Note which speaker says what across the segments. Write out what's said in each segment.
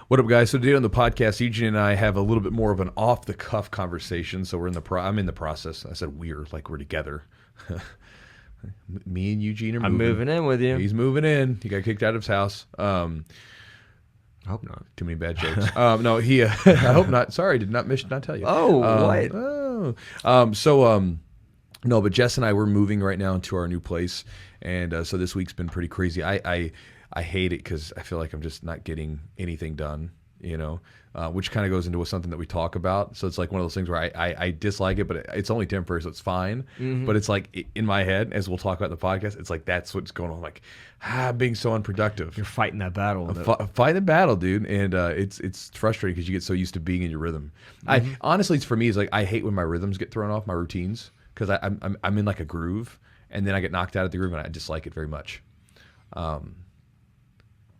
Speaker 1: What up, guys? So today on the podcast, Eugene and I have a little bit more of an off-the-cuff conversation. So I'm in the process. I said we're together. Me and Eugene are moving.
Speaker 2: I'm moving in with you.
Speaker 1: He's moving in. He got kicked out of his house.
Speaker 2: I hope not.
Speaker 1: Too many bad jokes. No, he. I hope not. Sorry, did not tell you.
Speaker 2: Oh,
Speaker 1: what? No, but Jess and I, we're moving right now into our new place, and so this week's been pretty crazy. I hate it because I feel like I'm just not getting anything done, which kind of goes into something that we talk about. So it's like one of those things where I dislike it, but it's only temporary, so it's fine. Mm-hmm. But it's like in my head, as we'll talk about in the podcast, it's like that's what's going on. Like, being so unproductive.
Speaker 2: You're fighting that battle.
Speaker 1: Fighting the battle, dude. And it's frustrating because you get so used to being in your rhythm.
Speaker 2: Mm-hmm.
Speaker 1: Honestly, it's for me, it's like I hate when my rhythms get thrown off, my routines, because I'm in like a groove, and then I get knocked out of the groove, and I dislike it very much.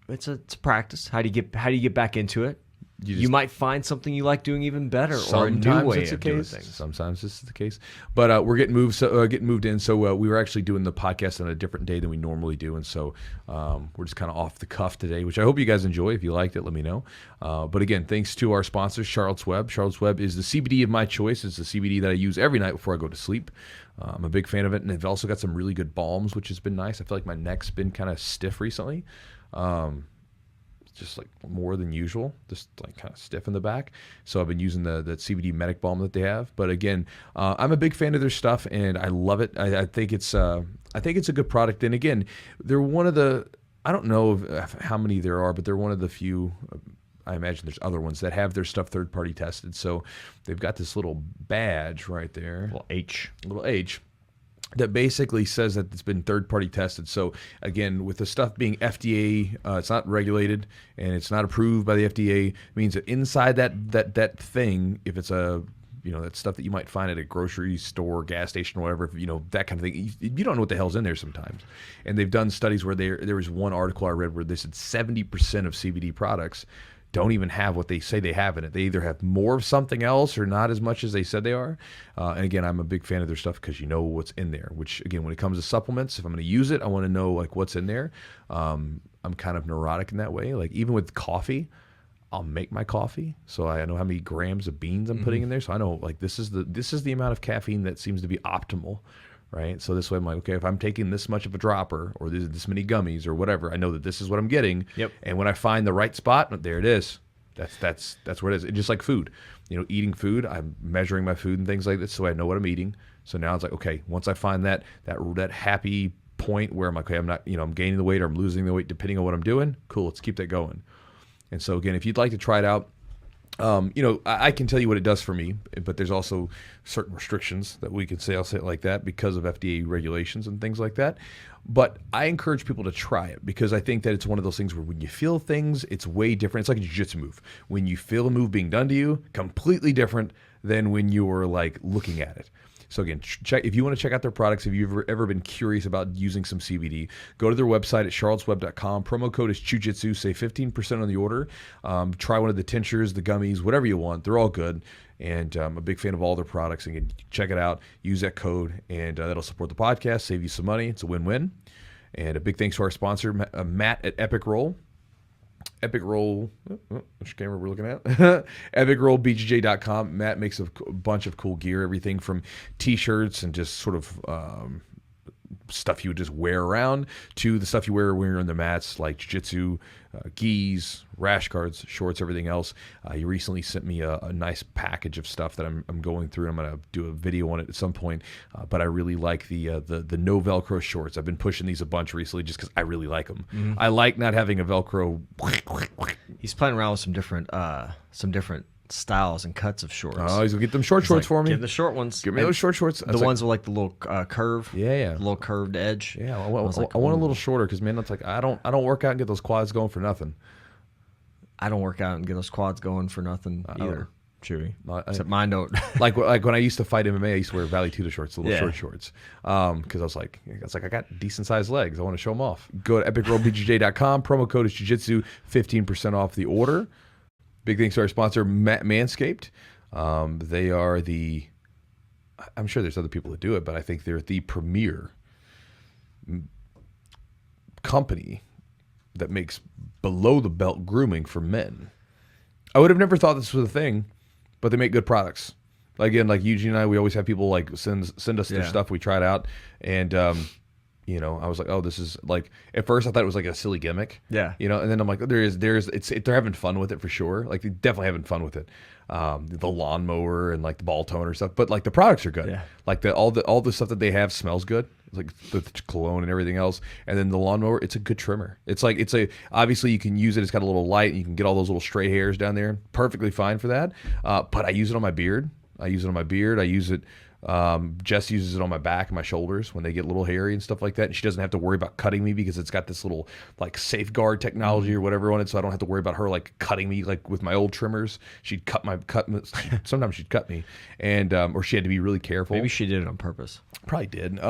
Speaker 2: It's a practice. How do you get back into it? You might find something you like doing even better, or a new way of doing things.
Speaker 1: Sometimes this is the case, but we're getting moved in. So we were actually doing the podcast on a different day than we normally do, and so we're just kind of off the cuff today, which I hope you guys enjoy. If you liked it, let me know. But again, thanks to our sponsors, Charlotte's Web. Charlotte's Web is the CBD of my choice. It's the CBD that I use every night before I go to sleep. I'm a big fan of it, and they've also got some really good balms, which has been nice. I feel like my neck's been kind of stiff recently. Just like more than usual, just like kind of stiff in the back. So I've been using the CBD medic balm that they have. But again, I'm a big fan of their stuff, and I love it. I think it's a good product. And again, they're one of the, I don't know how many there are, but they're one of the few. I imagine there's other ones that have their stuff third party tested. So they've got this little badge right there, little H. That basically says that it's been third-party tested. So again, with the stuff being FDA, it's not regulated and it's not approved by the FDA. It means that inside that thing, if it's that stuff that you might find at a grocery store, gas station, or whatever, that kind of thing, you don't know what the hell's in there sometimes. And they've done studies where there was one article I read where they said 70% of CBD products don't even have what they say they have in it. They either have more of something else or not as much as they said they are. And again, I'm a big fan of their stuff because you know what's in there, which again, when it comes to supplements, if I'm going to use it, I want to know like what's in there. I'm kind of neurotic in that way. Like even with coffee, I'll make my coffee. So I know how many grams of beans I'm putting in there. So I know like this is the amount of caffeine that seems to be optimal. Right. So this way I'm like, okay, if I'm taking this much of a dropper or this many gummies or whatever, I know that this is what I'm getting.
Speaker 2: Yep.
Speaker 1: And when I find the right spot, there it is. That's where it is. It's just like food. Eating food, I'm measuring my food and things like this so I know what I'm eating. So now it's like, okay, once I find that happy point where I'm like, okay, I'm not, I'm gaining the weight or I'm losing the weight depending on what I'm doing, cool, let's keep that going. And so again, if you'd like to try it out, I can tell you what it does for me, but there's also certain restrictions that we can say, I'll say it like that, because of FDA regulations and things like that. But I encourage people to try it because I think that it's one of those things where when you feel things, it's way different. It's like a jiu-jitsu move. When you feel a move being done to you, completely different than when you're like looking at it. So again, check if you want to check out their products. If you've ever been curious about using some CBD, go to their website at charlottesweb.com. Promo code is Jujitsu. Save 15% on the order. Try one of the tinctures, the gummies, whatever you want. They're all good. And I'm a big fan of all their products. Again, check it out. Use that code, and that'll support the podcast, save you some money. It's a win-win. And a big thanks to our sponsor, Matt at Epic Roll. Epic Roll, which camera we're looking at? EpicRollBJJ.com. Matt makes a bunch of cool gear, everything from T-shirts and just sort of stuff you would just wear around to the stuff you wear when you're on the mats, like Jiu-Jitsu, gis, rash guards, shorts, everything else. He recently sent me a nice package of stuff that I'm going through. I'm going to do a video on it at some point, but I really like the no Velcro shorts. I've been pushing these a bunch recently just because I really like them. Mm-hmm. I like not having a Velcro.
Speaker 2: He's playing around with some different styles and cuts of shorts.
Speaker 1: Oh, he's gonna get them shorts for me.
Speaker 2: Give the short ones.
Speaker 1: Give me those short shorts.
Speaker 2: The ones with like the little curve.
Speaker 1: Yeah.
Speaker 2: The little curved edge.
Speaker 1: Yeah, I want a little shorter because man, it's like I don't work out and get those quads going for nothing.
Speaker 2: I don't work out and get those quads going for nothing either. Chewy. Except mine don't.
Speaker 1: like when I used to fight MMA, I used to wear Valley Tuda shorts, little short shorts, because I was like, I got decent sized legs. I want to show them off. Go to EpicRollBJJ.com. Promo code is Jiu-Jitsu, 15% off the order. Big thanks to our sponsor, Manscaped. They are I'm sure there's other people that do it, but I think they're the premier company that makes below the belt grooming for men. I would have never thought this was a thing, but they make good products. Again, like Eugene and I, we always have people like send us their stuff. We try it out, and you know, I was like, oh, this is like. At first, I thought it was like a silly gimmick.
Speaker 2: Yeah.
Speaker 1: You know, and then I'm like, they're having fun with it for sure. Like they're definitely having fun with it. The lawnmower and like the ball toner stuff, but like the products are good.
Speaker 2: Yeah.
Speaker 1: Like all the stuff that they have smells good. Like the cologne and everything else, and then the lawnmower, it's a good trimmer. It's obviously you can use it. It's got a little light, and you can get all those little stray hairs down there. Perfectly fine for that. But I use it on my beard. I use it. Jess uses it on my back and my shoulders when they get a little hairy and stuff like that. And she doesn't have to worry about cutting me because it's got this little like safeguard technology or whatever on it. So I don't have to worry about her like cutting me like with my old trimmers. Sometimes she'd cut me, and or she had to be really careful.
Speaker 2: Maybe she did it on purpose.
Speaker 1: Probably did.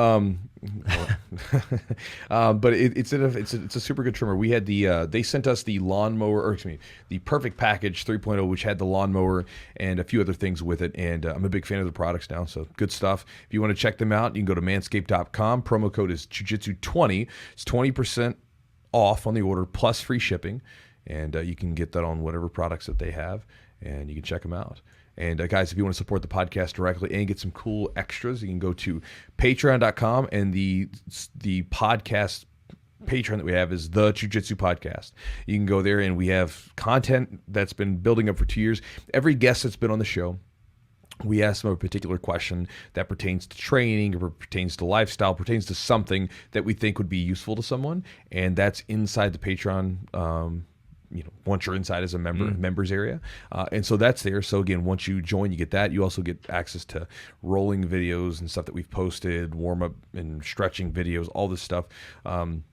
Speaker 1: But it's a super good trimmer. We had they sent us the lawnmower, or excuse me, the Perfect Package 3.0, which had the lawnmower and a few other things with it. And I'm a big fan of the products now, so good stuff. If you want to check them out, you can go to manscaped.com. Promo code is Jujitsu20. It's 20% off on the order plus free shipping, and you can get that on whatever products that they have, and you can check them out. And guys, if you want to support the podcast directly and get some cool extras, you can go to patreon.com, and the podcast Patreon that we have is the Jiu-Jitsu Podcast. You can go there, and we have content that's been building up for 2 years. Every guest that's been on the show, we ask them a particular question that pertains to training, or pertains to lifestyle, pertains to something that we think would be useful to someone, and that's inside the Patreon. Once you're inside as a member, members area. And so that's there. So again, once you join, you get that. You also get access to rolling videos and stuff that we've posted, warm up and stretching videos, all this stuff. And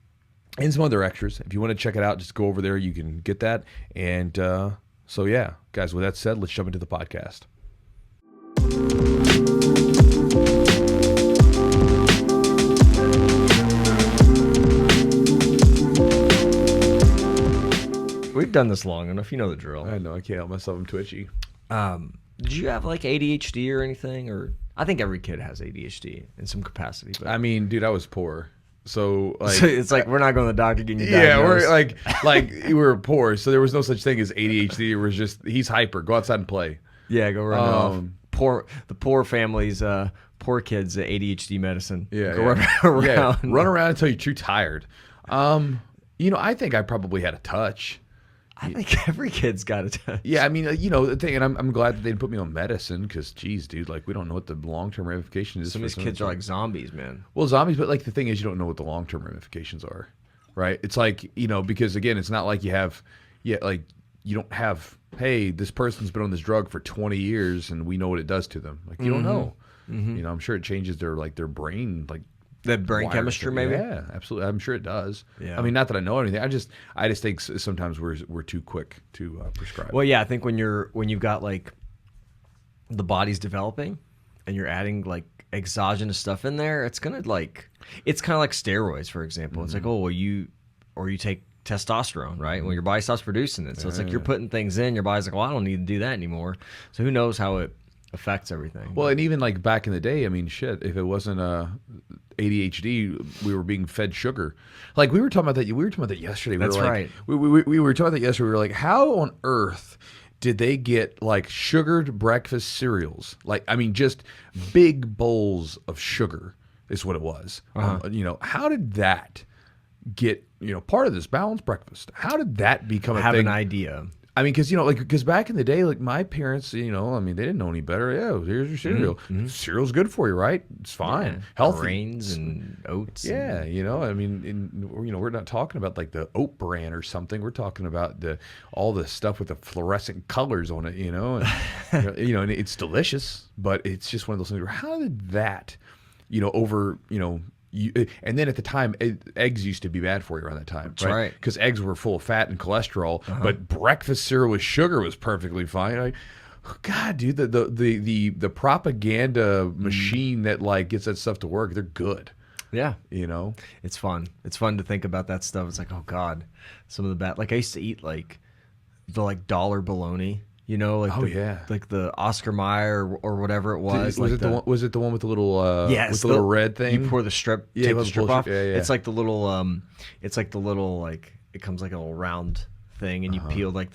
Speaker 1: some other extras. If you want to check it out, just go over there. You can get that. And so yeah, guys, with that said, let's jump into the podcast.
Speaker 2: We've done this long enough. You know the drill.
Speaker 1: I know. I can't help myself. I'm twitchy.
Speaker 2: Did you have like ADHD or anything? Or I think every kid has ADHD in some capacity. But
Speaker 1: I mean, dude, I was poor. So like,
Speaker 2: it's like we're not going to the doctor getting you
Speaker 1: diagnosed.
Speaker 2: Yeah,
Speaker 1: we're like we were poor, so there was no such thing as ADHD. It was just he's hyper. Go outside and play.
Speaker 2: Yeah, go run it off. The poor families, poor kids, ADHD medicine.
Speaker 1: Yeah,
Speaker 2: go run around.
Speaker 1: Yeah, run around until you're too tired. I think I probably had a touch.
Speaker 2: I think every kid's got a touch.
Speaker 1: Yeah, I mean, the thing, and I'm glad that they didn't put me on medicine because, geez, dude, like we don't know what the long-term ramifications is.
Speaker 2: Some of these kids are like zombies, man.
Speaker 1: Well, zombies, but like the thing is, you don't know what the long-term ramifications are, right? It's like because again, it's not like you don't have, hey, this person's been on this drug for 20 years and we know what it does to them. Like you don't know. Mm-hmm. I'm sure it changes their brain, like.
Speaker 2: The brain chemistry, maybe.
Speaker 1: Yeah, absolutely. I'm sure it does.
Speaker 2: Yeah.
Speaker 1: I mean, not that I know anything. I just think sometimes we're too quick to prescribe.
Speaker 2: Well, yeah, I think when you've got like the body's developing, and you're adding like exogenous stuff in there, it's kind of like steroids, for example. Mm-hmm. It's like, you take testosterone, right? Mm-hmm. Well, your body stops producing it, so it's like you're putting things in. Your body's like, well, I don't need to do that anymore. So who knows how it affects everything.
Speaker 1: Well, and even like back in the day, I mean, shit, if it wasn't ADHD, we were being fed sugar. Like we were talking about that. We were talking about that yesterday.
Speaker 2: That's right.
Speaker 1: We were talking about that yesterday. We were like, how on earth did they get like sugared breakfast cereals? Like, I mean, just big bowls of sugar is what it was.
Speaker 2: Uh-huh.
Speaker 1: How did that get part of this balanced breakfast? How did that become a thing?
Speaker 2: I have an idea.
Speaker 1: I mean, because back in the day, like my parents, I mean, they didn't know any better. Yeah, here's your cereal. Mm-hmm. Cereal's good for you, right? It's fine, healthy.
Speaker 2: Grains and oats.
Speaker 1: Yeah, I mean, we're not talking about like the oat bran or something. We're talking about all the stuff with the fluorescent colors on it, and and it's delicious, but it's just one of those things where how did that, and then at the time, eggs used to be bad for you around that time.
Speaker 2: That's right.
Speaker 1: Because eggs were full of fat and cholesterol, but breakfast cereal with sugar was perfectly fine. God, dude, the propaganda machine that like gets that stuff to work, they're good.
Speaker 2: Yeah.
Speaker 1: It's
Speaker 2: fun. It's fun to think about that stuff. It's like, oh God, some of the bad. Like I used to eat like the dollar bologna. Like the Oscar Mayer or whatever it was.
Speaker 1: Was it the one with the little with the little red thing?
Speaker 2: You pour the strip, take the strip off. Yeah. It's like the little it comes like a little round thing, and you peel like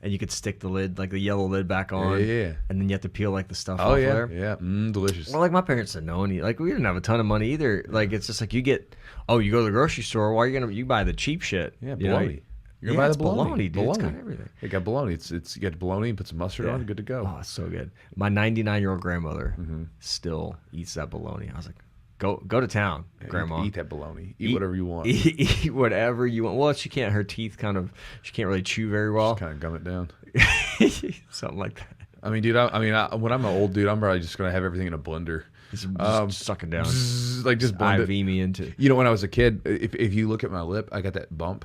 Speaker 2: and you could stick the lid, like the yellow lid, back on.
Speaker 1: Yeah.
Speaker 2: And then you have to peel like the stuff
Speaker 1: Oh
Speaker 2: off
Speaker 1: yeah,
Speaker 2: there.
Speaker 1: yeah, delicious.
Speaker 2: Well, like my parents didn't know any. Like we didn't have a ton of money either. Like it's just like you go to the grocery store. Why are you buy the cheap shit?
Speaker 1: Yeah,
Speaker 2: you know?
Speaker 1: bologna. You're gonna buy the bologna,
Speaker 2: dude. It's got everything.
Speaker 1: You got bologna. It's you got bologna and put some mustard on. Good to go.
Speaker 2: Oh, it's so good. My 99-year-old grandmother still eats that bologna. I was like, go to town, Grandma.
Speaker 1: Eat that bologna. Eat whatever you want.
Speaker 2: Eat whatever you want. Well, she can't. Her teeth she can't really chew very well.
Speaker 1: Just kind of gum it down.
Speaker 2: Something like that.
Speaker 1: I mean, dude. When I'm an old dude, I'm probably just gonna have everything in a blender.
Speaker 2: Just sucking down.
Speaker 1: Like just blend
Speaker 2: IV me into.
Speaker 1: You know, when I was a kid, if you look at my lip, I got that bump.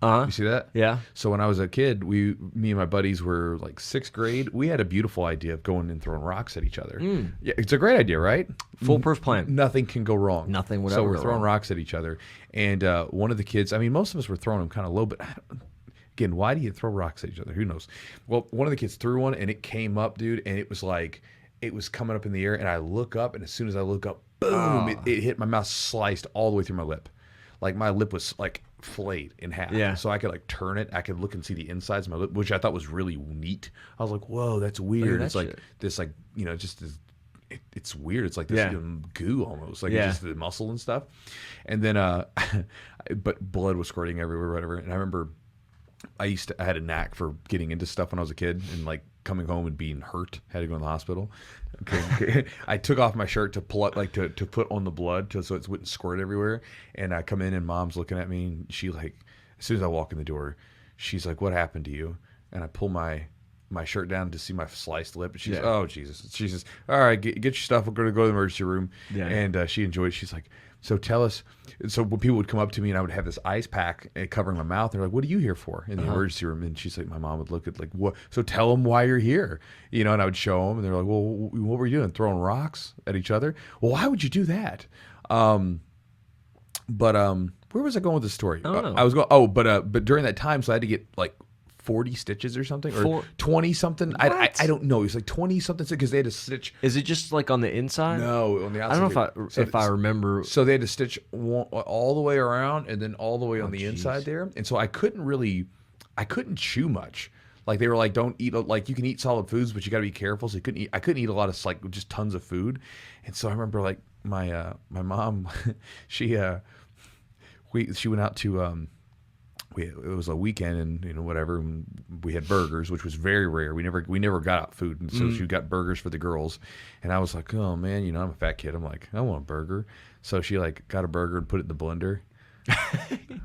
Speaker 1: You see that?
Speaker 2: Yeah.
Speaker 1: So when I was a kid, me and my buddies were like 6th grade. We had a beautiful idea of going and throwing rocks at each other. Yeah, it's a great idea, right?
Speaker 2: Foolproof plan.
Speaker 1: Nothing can go wrong.
Speaker 2: Nothing would
Speaker 1: So
Speaker 2: ever
Speaker 1: we're
Speaker 2: go
Speaker 1: throwing
Speaker 2: wrong.
Speaker 1: rocks at each other, and one of the kids. I mean, most of us were throwing them kind of low, but again, why do you throw rocks at each other? Who knows? Well, one of the kids threw one, and it came up, dude, and it was like it was coming up in the air, and I look up, and as soon as I look up, boom! It hit my mouth, sliced all the way through my lip. Like my lip was like flayed in half.
Speaker 2: Yeah.
Speaker 1: So I could like turn it. I could look and see the insides of my lip, which I thought was really neat. I was like, whoa, that's weird.
Speaker 2: that
Speaker 1: It's like
Speaker 2: shit.
Speaker 1: this, like, you know, just this, it's weird. It's like this goo almost, like it's just the muscle and stuff. And then, but blood was squirting everywhere, whatever. And I remember I had a knack for getting into stuff when I was a kid and like coming home and being hurt. Had to go to the hospital. Okay. I took off my shirt to pull up, like to put on the blood so it wouldn't squirt everywhere. And I come in and Mom's looking at me and she like, as soon as I walk in the door, she's like, "What happened to you?" And I pull my shirt down to see my sliced lip. And she's oh Jesus. She says, "All right, get your stuff. We're going to go to the emergency room." Yeah. And she enjoyed it. She's like, "So tell us." So when people would come up to me and I would have this ice pack covering my mouth, they're like, "What are you here for?" In the emergency room. And she's like, my mom would look at like, "What? So tell them why you're here." You know, and I would show them and they're like, "Well, what were you doing? Throwing rocks at each other?" Well, why would you do that? But where was I going with this story?
Speaker 2: I don't know.
Speaker 1: I was going, but during that time, so I had to get like 40 stitches or something, or 20 something. I don't know. It was like 20 something because they had to stitch.
Speaker 2: Is it just like on the inside?
Speaker 1: No, on the outside.
Speaker 2: I don't know if I remember.
Speaker 1: So they had to stitch all the way around and then all the way on the inside there. And so I couldn't chew much. Like they were like, don't eat, like you can eat solid foods, but you got to be careful. So I couldn't eat a lot of like just tons of food. And so I remember like my mom, she went out to, it was a weekend and, you know, whatever, and we had burgers, which was very rare. We never got out food. And so she got burgers for the girls. And I was like, oh man, you know, I'm a fat kid. I'm like, I want a burger. So she like got a burger and put it in the blender.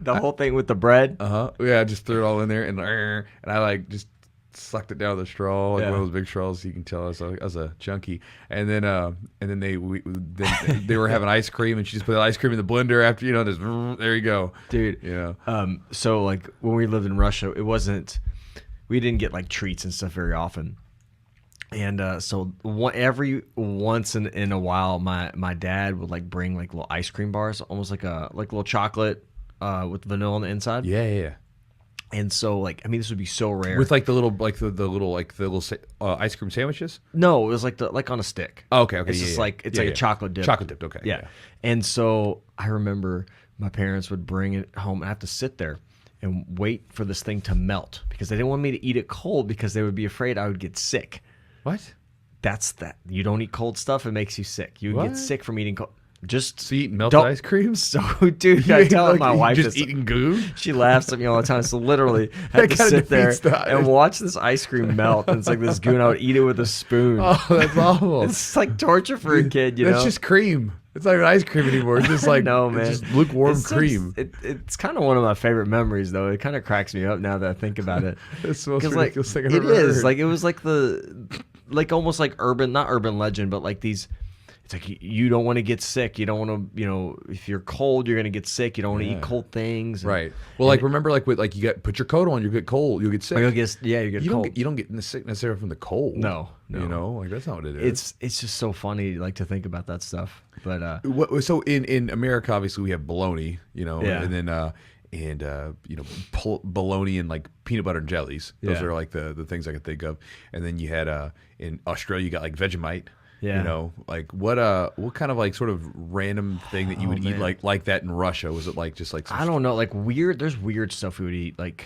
Speaker 2: The whole thing with the bread?
Speaker 1: Yeah, I just threw it all in there and I like just sucked it down with a straw, like one of those big straws. You can tell I was a junkie. And then they were having ice cream, and she just put the ice cream in the blender after, you know, just, there you go,
Speaker 2: dude.
Speaker 1: You know.
Speaker 2: So like when we lived in Russia, we didn't get like treats and stuff very often. And so every once in a while, my dad would like bring like little ice cream bars, almost like little chocolate with vanilla on the inside.
Speaker 1: Yeah.
Speaker 2: And so, like, I mean, this would be so rare.
Speaker 1: With like the little ice cream sandwiches.
Speaker 2: No, it was like on a stick.
Speaker 1: Oh, okay.
Speaker 2: It's just like it's like a chocolate dip.
Speaker 1: Chocolate dipped. Okay.
Speaker 2: Yeah. And so I remember my parents would bring it home. I have to sit there and wait for this thing to melt because they didn't want me to eat it cold because they would be afraid I would get sick.
Speaker 1: What?
Speaker 2: That's that. You don't eat cold stuff; it makes you sick. You get sick from eating cold.
Speaker 1: So you eat melted ice cream?
Speaker 2: So, dude, I tell my wife
Speaker 1: just eating goo.
Speaker 2: She laughs at me all the time. So literally, I had to sit there and watch this ice cream melt, and it's like this goo, and I would eat it with a spoon.
Speaker 1: Oh, that's awful.
Speaker 2: It's like torture for a kid, you know.
Speaker 1: It's just cream. It's not even ice cream anymore. It's just like
Speaker 2: no, man.
Speaker 1: It's just lukewarm cream.
Speaker 2: It's kind of one of my favorite memories, though. It kind of cracks me up now that I think about it.
Speaker 1: It's the most ridiculous thing I've
Speaker 2: ever
Speaker 1: heard.
Speaker 2: It is like it was like almost like not urban legend, but like these. It's like you don't want to get sick. You don't want to, you know, if you're cold, you're gonna get sick. You don't want to eat cold things.
Speaker 1: Right. Well, like remember, like with you put your coat on, you get cold, you'll get sick.
Speaker 2: You get cold.
Speaker 1: You don't get the sickness necessarily from the cold.
Speaker 2: No.
Speaker 1: You know, like that's not what it is.
Speaker 2: It's just so funny, like to think about that stuff. But
Speaker 1: so in America, obviously we have bologna, you know, and then you know, bologna and like peanut butter and jellies. Those are like the things I could think of. And then you had in Australia, you got like Vegemite.
Speaker 2: Yeah.
Speaker 1: You know, like what kind of like sort of random thing that you would eat like that in Russia? Was it like just like
Speaker 2: I don't know, like weird. There's weird stuff we would eat, like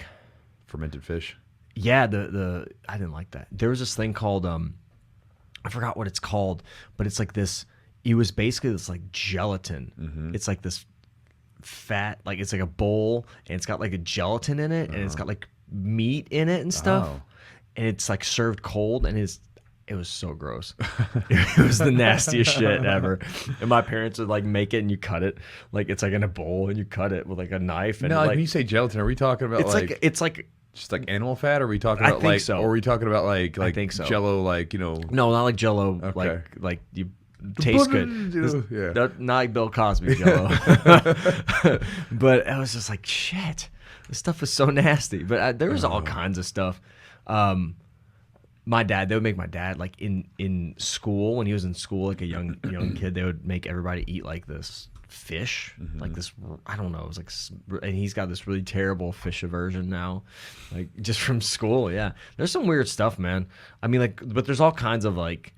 Speaker 1: fermented fish.
Speaker 2: Yeah, the I didn't like that. There was this thing called I forgot what it's called, but it's like this. It was basically this like gelatin. It's like this fat, like it's like a bowl, and it's got like a gelatin in it, and it's got like meat in it and stuff, and it's like served cold, and it was so gross. It was the nastiest shit ever. And my parents would like make it, and you cut it like it's like in a bowl, and you cut it with like a knife. And
Speaker 1: No, like when you say gelatin, are we talking about
Speaker 2: it's like
Speaker 1: just like animal fat? Or are we talking about like,
Speaker 2: so.
Speaker 1: or are we talking about like
Speaker 2: I think so.
Speaker 1: Jello, like, you know?
Speaker 2: No, not like Jello,
Speaker 1: Okay.
Speaker 2: like you taste good.
Speaker 1: Yeah.
Speaker 2: Not like Bill Cosby Jello. But I was just like, shit, this stuff is so nasty. But there was all kinds of stuff. My dad, they would make my dad like in school, when he was in school, like a young kid, they would make everybody eat like this fish, like this, I don't know, it was like, and he's got this really terrible fish aversion now, like just from school. Yeah, there's some weird stuff, man. I mean, like, but there's all kinds of like,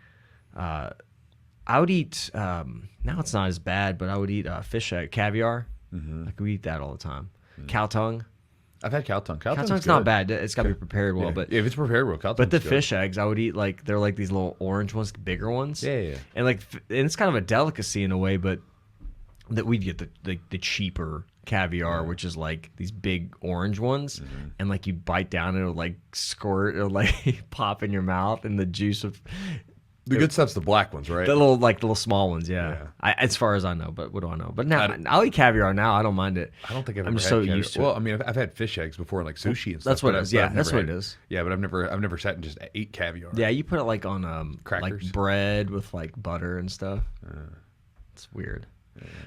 Speaker 2: I would eat, now it's not as bad, but I would eat fish caviar. Like we eat that all the time. Cow tongue.
Speaker 1: I've had cow tongue. Cow
Speaker 2: tongue's not bad. It's got to be prepared well, but
Speaker 1: if it's prepared well, cow tongue.
Speaker 2: But the fish eggs, I would eat like, they're like these little orange ones, bigger ones.
Speaker 1: Yeah.
Speaker 2: And like, and it's kind of a delicacy in a way, but that we'd get the cheaper caviar, which is like these big orange ones, and like you bite down and it'll like squirt, it'll like pop in your mouth, and the juice of
Speaker 1: the good stuff's the black ones, right?
Speaker 2: the little small ones. Yeah. As far as I know, but what do I know? But now I'll eat caviar now. I don't mind it.
Speaker 1: I don't think I've
Speaker 2: I'm
Speaker 1: ever
Speaker 2: just
Speaker 1: had
Speaker 2: so
Speaker 1: caviar.
Speaker 2: used to
Speaker 1: Well,
Speaker 2: it.
Speaker 1: I mean, I've had fish eggs before, like sushi and stuff.
Speaker 2: That's what
Speaker 1: but
Speaker 2: it is.
Speaker 1: I've
Speaker 2: Yeah,
Speaker 1: never
Speaker 2: that's what
Speaker 1: had-
Speaker 2: it is.
Speaker 1: Yeah, but I've never sat and just ate caviar.
Speaker 2: Yeah, you put it like on
Speaker 1: Crackers.
Speaker 2: like bread with like butter and stuff. It's weird.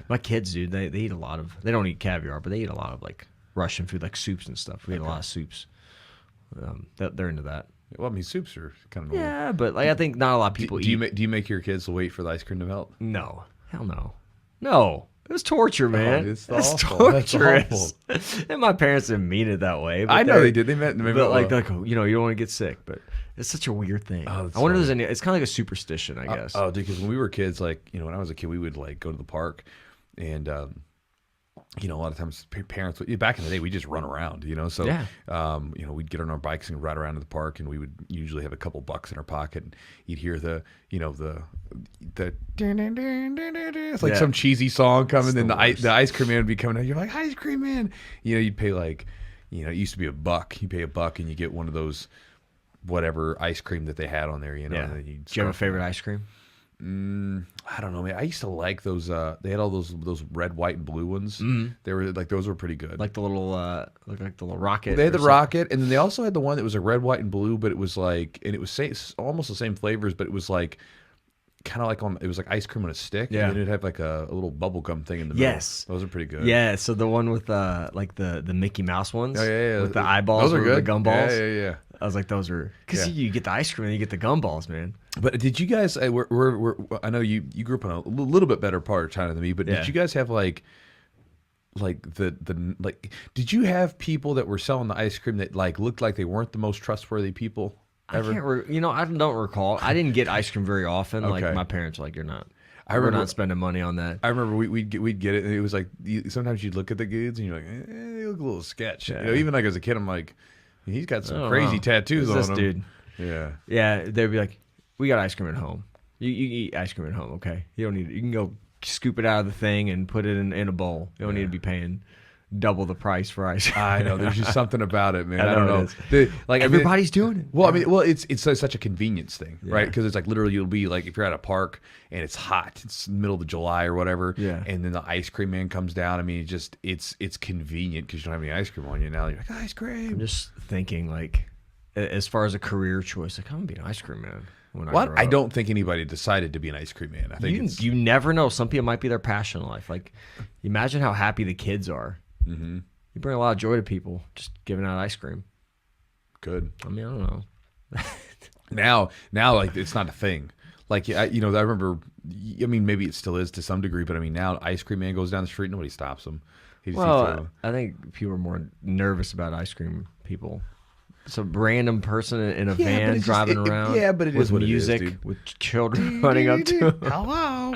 Speaker 2: My kids, dude, they eat a lot of. They don't eat caviar, but they eat a lot of like Russian food, like soups and stuff. We eat a lot of soups. They're into that.
Speaker 1: Well, I mean, soups are kind of normal.
Speaker 2: Yeah, but like I think not a lot of people
Speaker 1: do
Speaker 2: eat.
Speaker 1: you make your kids wait for the ice cream to melt?
Speaker 2: No, hell no, no. It was torture, man.
Speaker 1: it's
Speaker 2: It's
Speaker 1: awful. That's
Speaker 2: torturous. And my parents didn't mean it that way. But
Speaker 1: I know they did. They meant
Speaker 2: But like, you know, you don't want to get sick. But it's such a weird thing.
Speaker 1: Oh, that's
Speaker 2: I wonder if
Speaker 1: funny.
Speaker 2: there's any. It's kind of like a superstition, I guess.
Speaker 1: Oh, dude, because when we were kids, like, you know, when I was a kid, we would like go to the park, and you know, a lot of times parents back in the day, we just run around, you know. So
Speaker 2: Yeah.
Speaker 1: you know, we'd get on our bikes and ride around to the park, and we would usually have a couple bucks in our pocket, and you'd hear the it's like
Speaker 2: Yeah.
Speaker 1: some cheesy song coming, then
Speaker 2: the
Speaker 1: the ice cream man would be coming out. You're like, ice cream man, you know, you'd pay like, you know, it used to be $1. You pay $1 and you get one of those whatever ice cream that they had on there, you know.
Speaker 2: Yeah.
Speaker 1: And then
Speaker 2: Do you have a favorite ice cream?
Speaker 1: I don't know, man. I used to like those. They had all those red, white, and blue ones. They were like, those were pretty good.
Speaker 2: Like the little look like the little rocket.
Speaker 1: They had
Speaker 2: or
Speaker 1: the rocket, and then they also had the one that was a red, white, and blue, but it was like, and it was almost the same flavors, but it was like kind of like it was like ice cream on a stick.
Speaker 2: Yeah.
Speaker 1: And then it'd have like a little bubble gum thing in the middle.
Speaker 2: Yes.
Speaker 1: Those are pretty good.
Speaker 2: Yeah, so the one with like the Mickey Mouse ones.
Speaker 1: Oh, yeah.
Speaker 2: With the eyeballs,
Speaker 1: Those are
Speaker 2: or
Speaker 1: good.
Speaker 2: the gumballs.
Speaker 1: Yeah.
Speaker 2: I was like, those are because
Speaker 1: Yeah.
Speaker 2: you get the ice cream and you get the gumballs, man.
Speaker 1: But did you guys? I know you grew up in a little bit better part of China than me. But
Speaker 2: Yeah.
Speaker 1: did you guys have like did you have people that were selling the ice cream that like looked like they weren't the most trustworthy people ever?
Speaker 2: I can't. I don't recall. I didn't get ice cream very often.
Speaker 1: Okay.
Speaker 2: Like my parents were like, you're not.
Speaker 1: I
Speaker 2: We're
Speaker 1: remember-
Speaker 2: not spending money on that.
Speaker 1: I remember we'd get it, and it was like sometimes you'd look at the goods and you're like, they look a little sketch.
Speaker 2: Yeah.
Speaker 1: You know, even like as a kid, I'm like, he's got some
Speaker 2: Oh,
Speaker 1: crazy
Speaker 2: wow.
Speaker 1: tattoos
Speaker 2: Who's
Speaker 1: on
Speaker 2: this
Speaker 1: him.
Speaker 2: dude?
Speaker 1: Yeah.
Speaker 2: Yeah, they'd be like, we got ice cream at home. You eat ice cream at home, okay? You don't need. You can go scoop it out of the thing and put it in a bowl. You don't need to be paying double the price for ice cream.
Speaker 1: I know. There's just something about it, man.
Speaker 2: I
Speaker 1: I don't
Speaker 2: know
Speaker 1: know.
Speaker 2: it
Speaker 1: Like
Speaker 2: Everybody's doing it.
Speaker 1: Well, I mean, it's such a convenience thing, right? Because it's like literally you'll be like if you're at a park and it's hot, it's middle of July or whatever,
Speaker 2: Yeah.
Speaker 1: and then the ice cream man comes down. I mean, it's convenient because you don't have any ice cream on you now. You're like ice cream.
Speaker 2: I'm just thinking, like, as far as a career choice, like I'm gonna be an ice cream man when I
Speaker 1: Well,
Speaker 2: grow
Speaker 1: I
Speaker 2: up.
Speaker 1: don't think anybody decided to be an ice cream man. I think
Speaker 2: You never know. Some people might be their passion in life. Like, imagine how happy the kids are.
Speaker 1: Mm-hmm.
Speaker 2: You bring a lot of joy to people just giving out ice cream.
Speaker 1: Good.
Speaker 2: I mean, I don't know.
Speaker 1: Now, like it's not a thing. Like I remember. I mean, maybe it still is to some degree, but I mean, now ice cream man goes down the street, nobody stops him. He just eats
Speaker 2: Well,
Speaker 1: it.
Speaker 2: I think people are more nervous about ice cream people. Some random person in a
Speaker 1: but
Speaker 2: van
Speaker 1: it's just-
Speaker 2: driving
Speaker 1: it-
Speaker 2: around.
Speaker 1: yeah, but it
Speaker 2: with
Speaker 1: is what it is,
Speaker 2: music,
Speaker 1: dude.
Speaker 2: with children running up to him.
Speaker 1: Hello.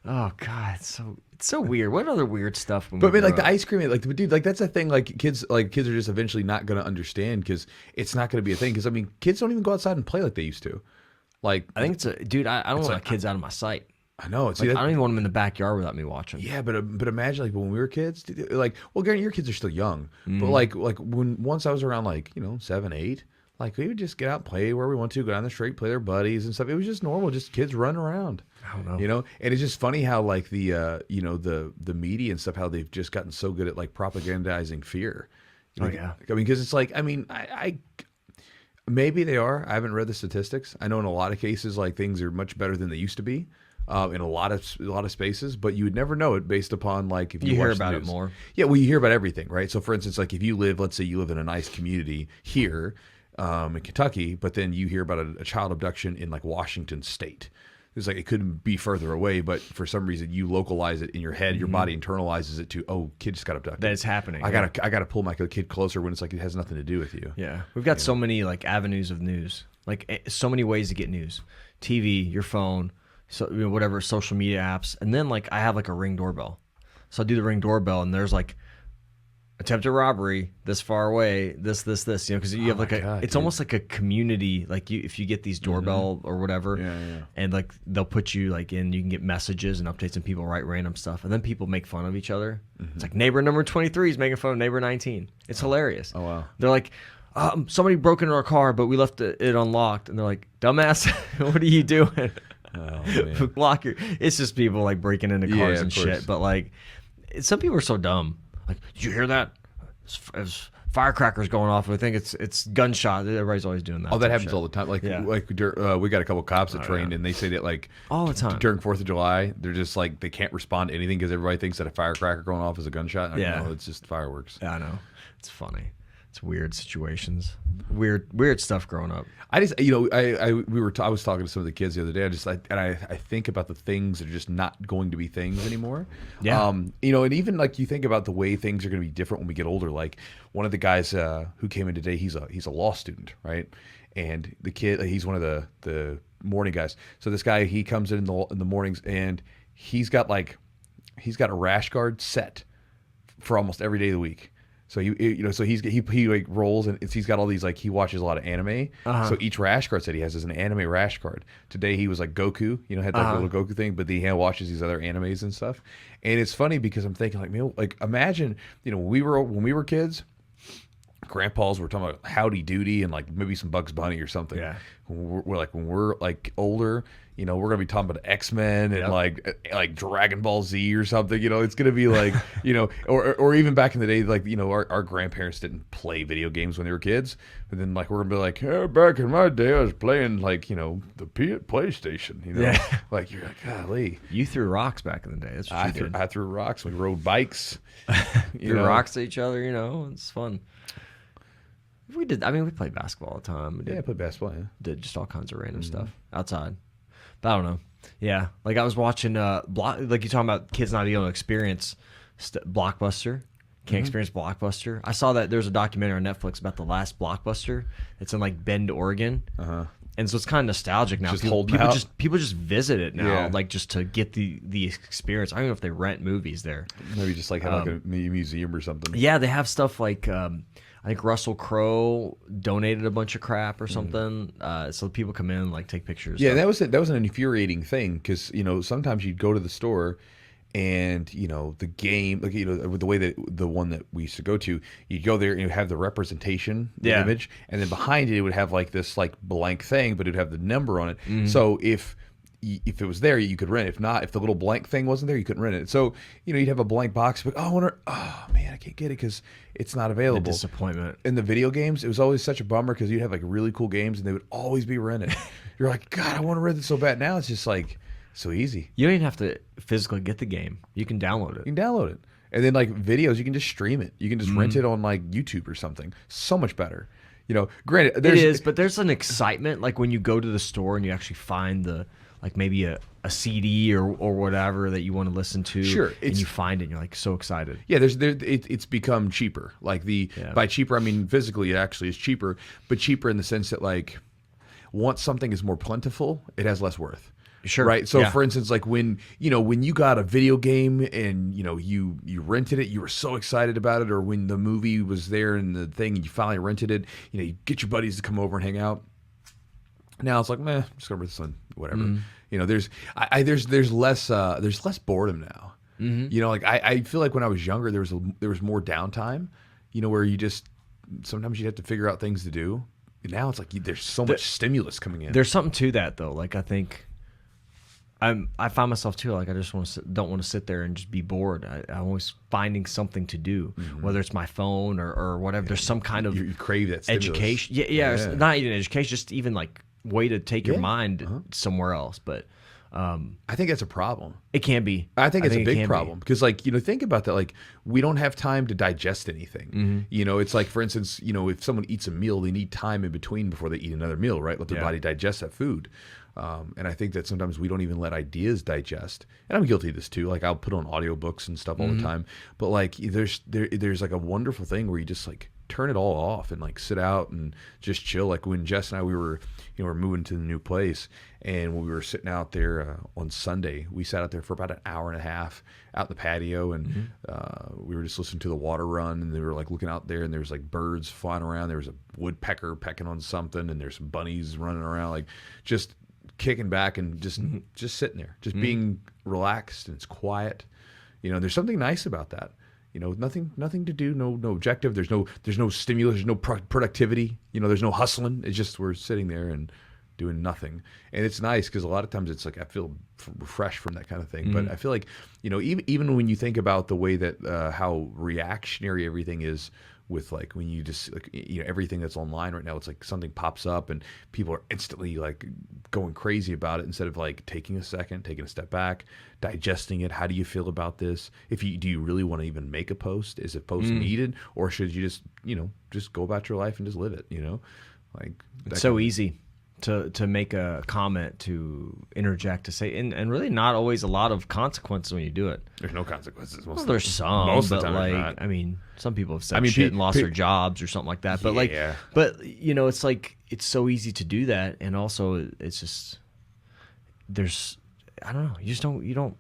Speaker 2: Oh God, it's It's so weird. What other weird stuff? When
Speaker 1: But I
Speaker 2: we
Speaker 1: mean, like
Speaker 2: grow
Speaker 1: the
Speaker 2: up?
Speaker 1: ice cream, like dude, like that's a thing. Like kids are just eventually not going to understand because it's not going to be a thing. Because I mean, kids don't even go outside and play like they used to. Like
Speaker 2: I think it's a dude. I don't want my
Speaker 1: like-
Speaker 2: kids out of my sight.
Speaker 1: I know it's
Speaker 2: Like, I don't even want them in the backyard without me watching.
Speaker 1: yeah, but imagine like when we were kids, dude, like well, Gary, your kids are still young, but like when once I was around like 7, 8. Like we would just get out and play where we want to, go down the street, play their buddies and stuff. It was just normal, just kids running around.
Speaker 2: I don't know.
Speaker 1: And it's just funny how like the the media and stuff, how they've just gotten so good at like propagandizing fear.
Speaker 2: Oh, yeah.
Speaker 1: I mean, because it's like, I mean, I maybe they are. I haven't read the statistics. I know in a lot of cases, like things are much better than they used to be. In a lot of spaces, but you would never know it based upon like if
Speaker 2: You hear
Speaker 1: watch the
Speaker 2: about it
Speaker 1: news.
Speaker 2: more.
Speaker 1: Yeah, well, you hear about everything, right? So, for instance, like if you live, let's say you live in a nice community here in Kentucky, but then you hear about a child abduction in like Washington State. It's like it couldn't be further away, but for some reason you localize it in your head. Your body internalizes it to, oh, kid just got abducted.
Speaker 2: That it's happening.
Speaker 1: I gotta pull my kid closer when it's like it has nothing to do with you.
Speaker 2: Yeah, we've got so many like avenues of news, like so many ways to get news: TV, your phone, so whatever social media apps, and then like I have like a Ring doorbell, so I do the Ring doorbell, and there's like attempted robbery this far away, this, because you have like it's
Speaker 1: dude.
Speaker 2: almost like a community. Like if you get these doorbell or whatever, and like they'll put you like in, you can get messages and updates, and people write random stuff, and then people make fun of each other. It's like neighbor number 23 is making fun of neighbor 19. It's hilarious.
Speaker 1: Oh wow.
Speaker 2: They're like, somebody broke into our car, but we left it unlocked, and they're like, dumbass, what are you doing?
Speaker 1: Oh man.
Speaker 2: Block your. It's just people like breaking into cars
Speaker 1: Yeah,
Speaker 2: and
Speaker 1: of course.
Speaker 2: shit. But like, some people are so dumb. Like, did you hear that? It's firecrackers going off. I think it's gunshot. Everybody's always doing that.
Speaker 1: Oh, that
Speaker 2: type
Speaker 1: happens
Speaker 2: shit.
Speaker 1: all the time. Like,
Speaker 2: Yeah.
Speaker 1: we got a couple cops that trained, and they say that like
Speaker 2: All the time.
Speaker 1: during 4th of July, they're just like they can't respond to anything because everybody thinks that a firecracker going off is a gunshot. Like,
Speaker 2: Yeah.
Speaker 1: no, it's just fireworks.
Speaker 2: Yeah, I know. It's funny. It's weird situations. Weird stuff growing up.
Speaker 1: I just I was talking to some of the kids the other day. I think about the things that are just not going to be things anymore.
Speaker 2: Yeah.
Speaker 1: And even like you think about the way things are going to be different when we get older. Like one of the guys who came in today, he's a law student, right? And the kid, he's one of the morning guys. So this guy, he comes in the mornings, and he's got a rash guard set for almost every day of the week. So he like rolls, and he's got all these, like, he watches a lot of anime. So each rash guard set he has is an anime rash guard. Today he was like Goku, had that little Goku thing, but he watches these other animes and stuff. And it's funny because I'm thinking like, man, like imagine, when we were kids, grandpas were talking about Howdy Doody and like maybe some Bugs Bunny or something.
Speaker 2: Yeah.
Speaker 1: When we're like older, we're gonna be talking about X-Men and like Dragon Ball Z or something. It's gonna be like or even back in the day, like our grandparents didn't play video games when they were kids, but then like we're gonna be like, hey, back in my day I was playing like the PlayStation.
Speaker 2: Yeah.
Speaker 1: Like you're like, golly.
Speaker 2: You threw rocks back in the day. That's what you did.
Speaker 1: I threw rocks. We rode bikes.
Speaker 2: Threw rocks at each other. It's fun. We did. I mean, we played basketball all the time. We
Speaker 1: Yeah, I played basketball. Yeah.
Speaker 2: did just all kinds of random stuff outside. But I don't know. Yeah, like I was watching like you're talking about kids not being able to experience Blockbuster. Can't experience Blockbuster. I saw that there's a documentary on Netflix about the last Blockbuster. It's in like Bend, Oregon. And so it's kind of nostalgic now.
Speaker 1: Just
Speaker 2: People
Speaker 1: holding out.
Speaker 2: people just visit it now,
Speaker 1: Yeah.
Speaker 2: like just to get the experience. I don't know if they rent movies there.
Speaker 1: Maybe just like have like a museum or something.
Speaker 2: Yeah, they have stuff like I think Russell Crowe donated a bunch of crap or something, so people come in and like take pictures.
Speaker 1: Yeah, that was an infuriating thing because sometimes you'd go to the store and the game, like the way that the one that we used to go to, you'd go there and you have the representation, the image, and then behind it would have like this like blank thing, but it'd have the number on it. So if it was there, you could rent it. If not, if the little blank thing wasn't there, you couldn't rent it. So you'd have a blank box, but oh man, I can't get it because it's not available.
Speaker 2: The disappointment.
Speaker 1: In the video games, it was always such a bummer because you'd have like really cool games and they would always be rented. You're like, God, I want to rent it so bad. Now it's just like so easy.
Speaker 2: You don't even have to physically get the game. You can download it.
Speaker 1: You can download it. And then like videos, you can just stream it. You can just rent it on like YouTube or something. So much better. Granted,
Speaker 2: It is, but there's an excitement like when you go to the store and you actually find like maybe a CD or whatever that you want to listen to.
Speaker 1: Sure,
Speaker 2: and you find it and you're like so excited.
Speaker 1: Yeah, it's become cheaper. Like by cheaper, I mean physically it actually is cheaper, but cheaper in the sense that like once something is more plentiful, it has less worth.
Speaker 2: Sure.
Speaker 1: Right. So
Speaker 2: Yeah.
Speaker 1: for instance, like when you got a video game and you rented it, you were so excited about it, or when the movie was there and the thing and you finally rented it, you get your buddies to come over and hang out. Now it's like, meh, I'm just gonna rent this one, whatever. There's less boredom now. Like I feel like when I was younger, there was more downtime, where you just sometimes you'd have to figure out things to do. And now it's like there's so much stimulus coming in.
Speaker 2: There's something to that though. Like I think I find myself too. Like I just don't want to sit there and just be bored. I'm always finding something to do, whether it's my phone or whatever. There's some kind of
Speaker 1: you crave that stimulus.
Speaker 2: education. Yeah. It's not even education, just even like way to take your mind somewhere else. But
Speaker 1: I think that's a problem.
Speaker 2: it can be.
Speaker 1: I think it's a
Speaker 2: it
Speaker 1: big
Speaker 2: can
Speaker 1: problem because, think about that. Like, we don't have time to digest anything. It's like, for instance, if someone eats a meal, they need time in between before they eat another meal, right? Let their body digest that food. And I think that sometimes we don't even let ideas digest. And I'm guilty of this too. Like, I'll put on audiobooks and stuff all the time. But like, there's like a wonderful thing where you just like turn it all off and like sit out and just chill. Like when Jess and I, we were moving to the new place, and when we were sitting out there on Sunday, we sat out there for about an hour and a half out in the patio, and we were just listening to the water run, and they were like looking out there, and there was like birds flying around. There was a woodpecker pecking on something, and there's some bunnies running around, like just kicking back and just sitting there, just being relaxed, and it's quiet. There's something nice about that. Nothing to do, no objective. There's no stimulus, there's no productivity. There's no hustling. It's just we're sitting there and doing nothing, and it's nice because a lot of times it's like I feel refreshed from that kind of thing. But I feel like even when you think about the way that how reactionary everything is. With like when you just everything that's online right now, it's like something pops up and people are instantly like going crazy about it instead of like taking a second, taking a step back, digesting it. How do you feel about this? Do you really want to even make a post? Is a post needed, or should you just go about your life and just live it? Like
Speaker 2: it's so easy to make a comment, to interject, to say, and really not always a lot of consequences when you do it.
Speaker 1: There's no consequences.
Speaker 2: Well, there's some,
Speaker 1: most of
Speaker 2: but
Speaker 1: the time
Speaker 2: like, I mean, some people have said shit and lost their jobs or something like that. But it's like it's so easy to do that, and also it's just I don't know.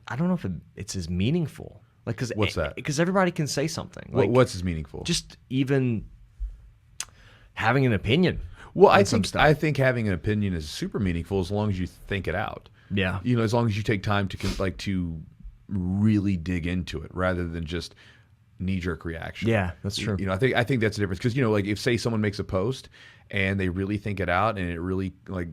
Speaker 2: I don't know if it's as meaningful. Like,
Speaker 1: what's that?
Speaker 2: Because everybody can say something. Like,
Speaker 1: what's as meaningful?
Speaker 2: Just even having an opinion.
Speaker 1: Well, I think having an opinion is super meaningful as long as you think it out.
Speaker 2: Yeah.
Speaker 1: As long as you take time to really dig into it rather than just knee-jerk reaction.
Speaker 2: Yeah, that's true.
Speaker 1: I think that's the difference because like if say someone makes a post and they really think it out and it really like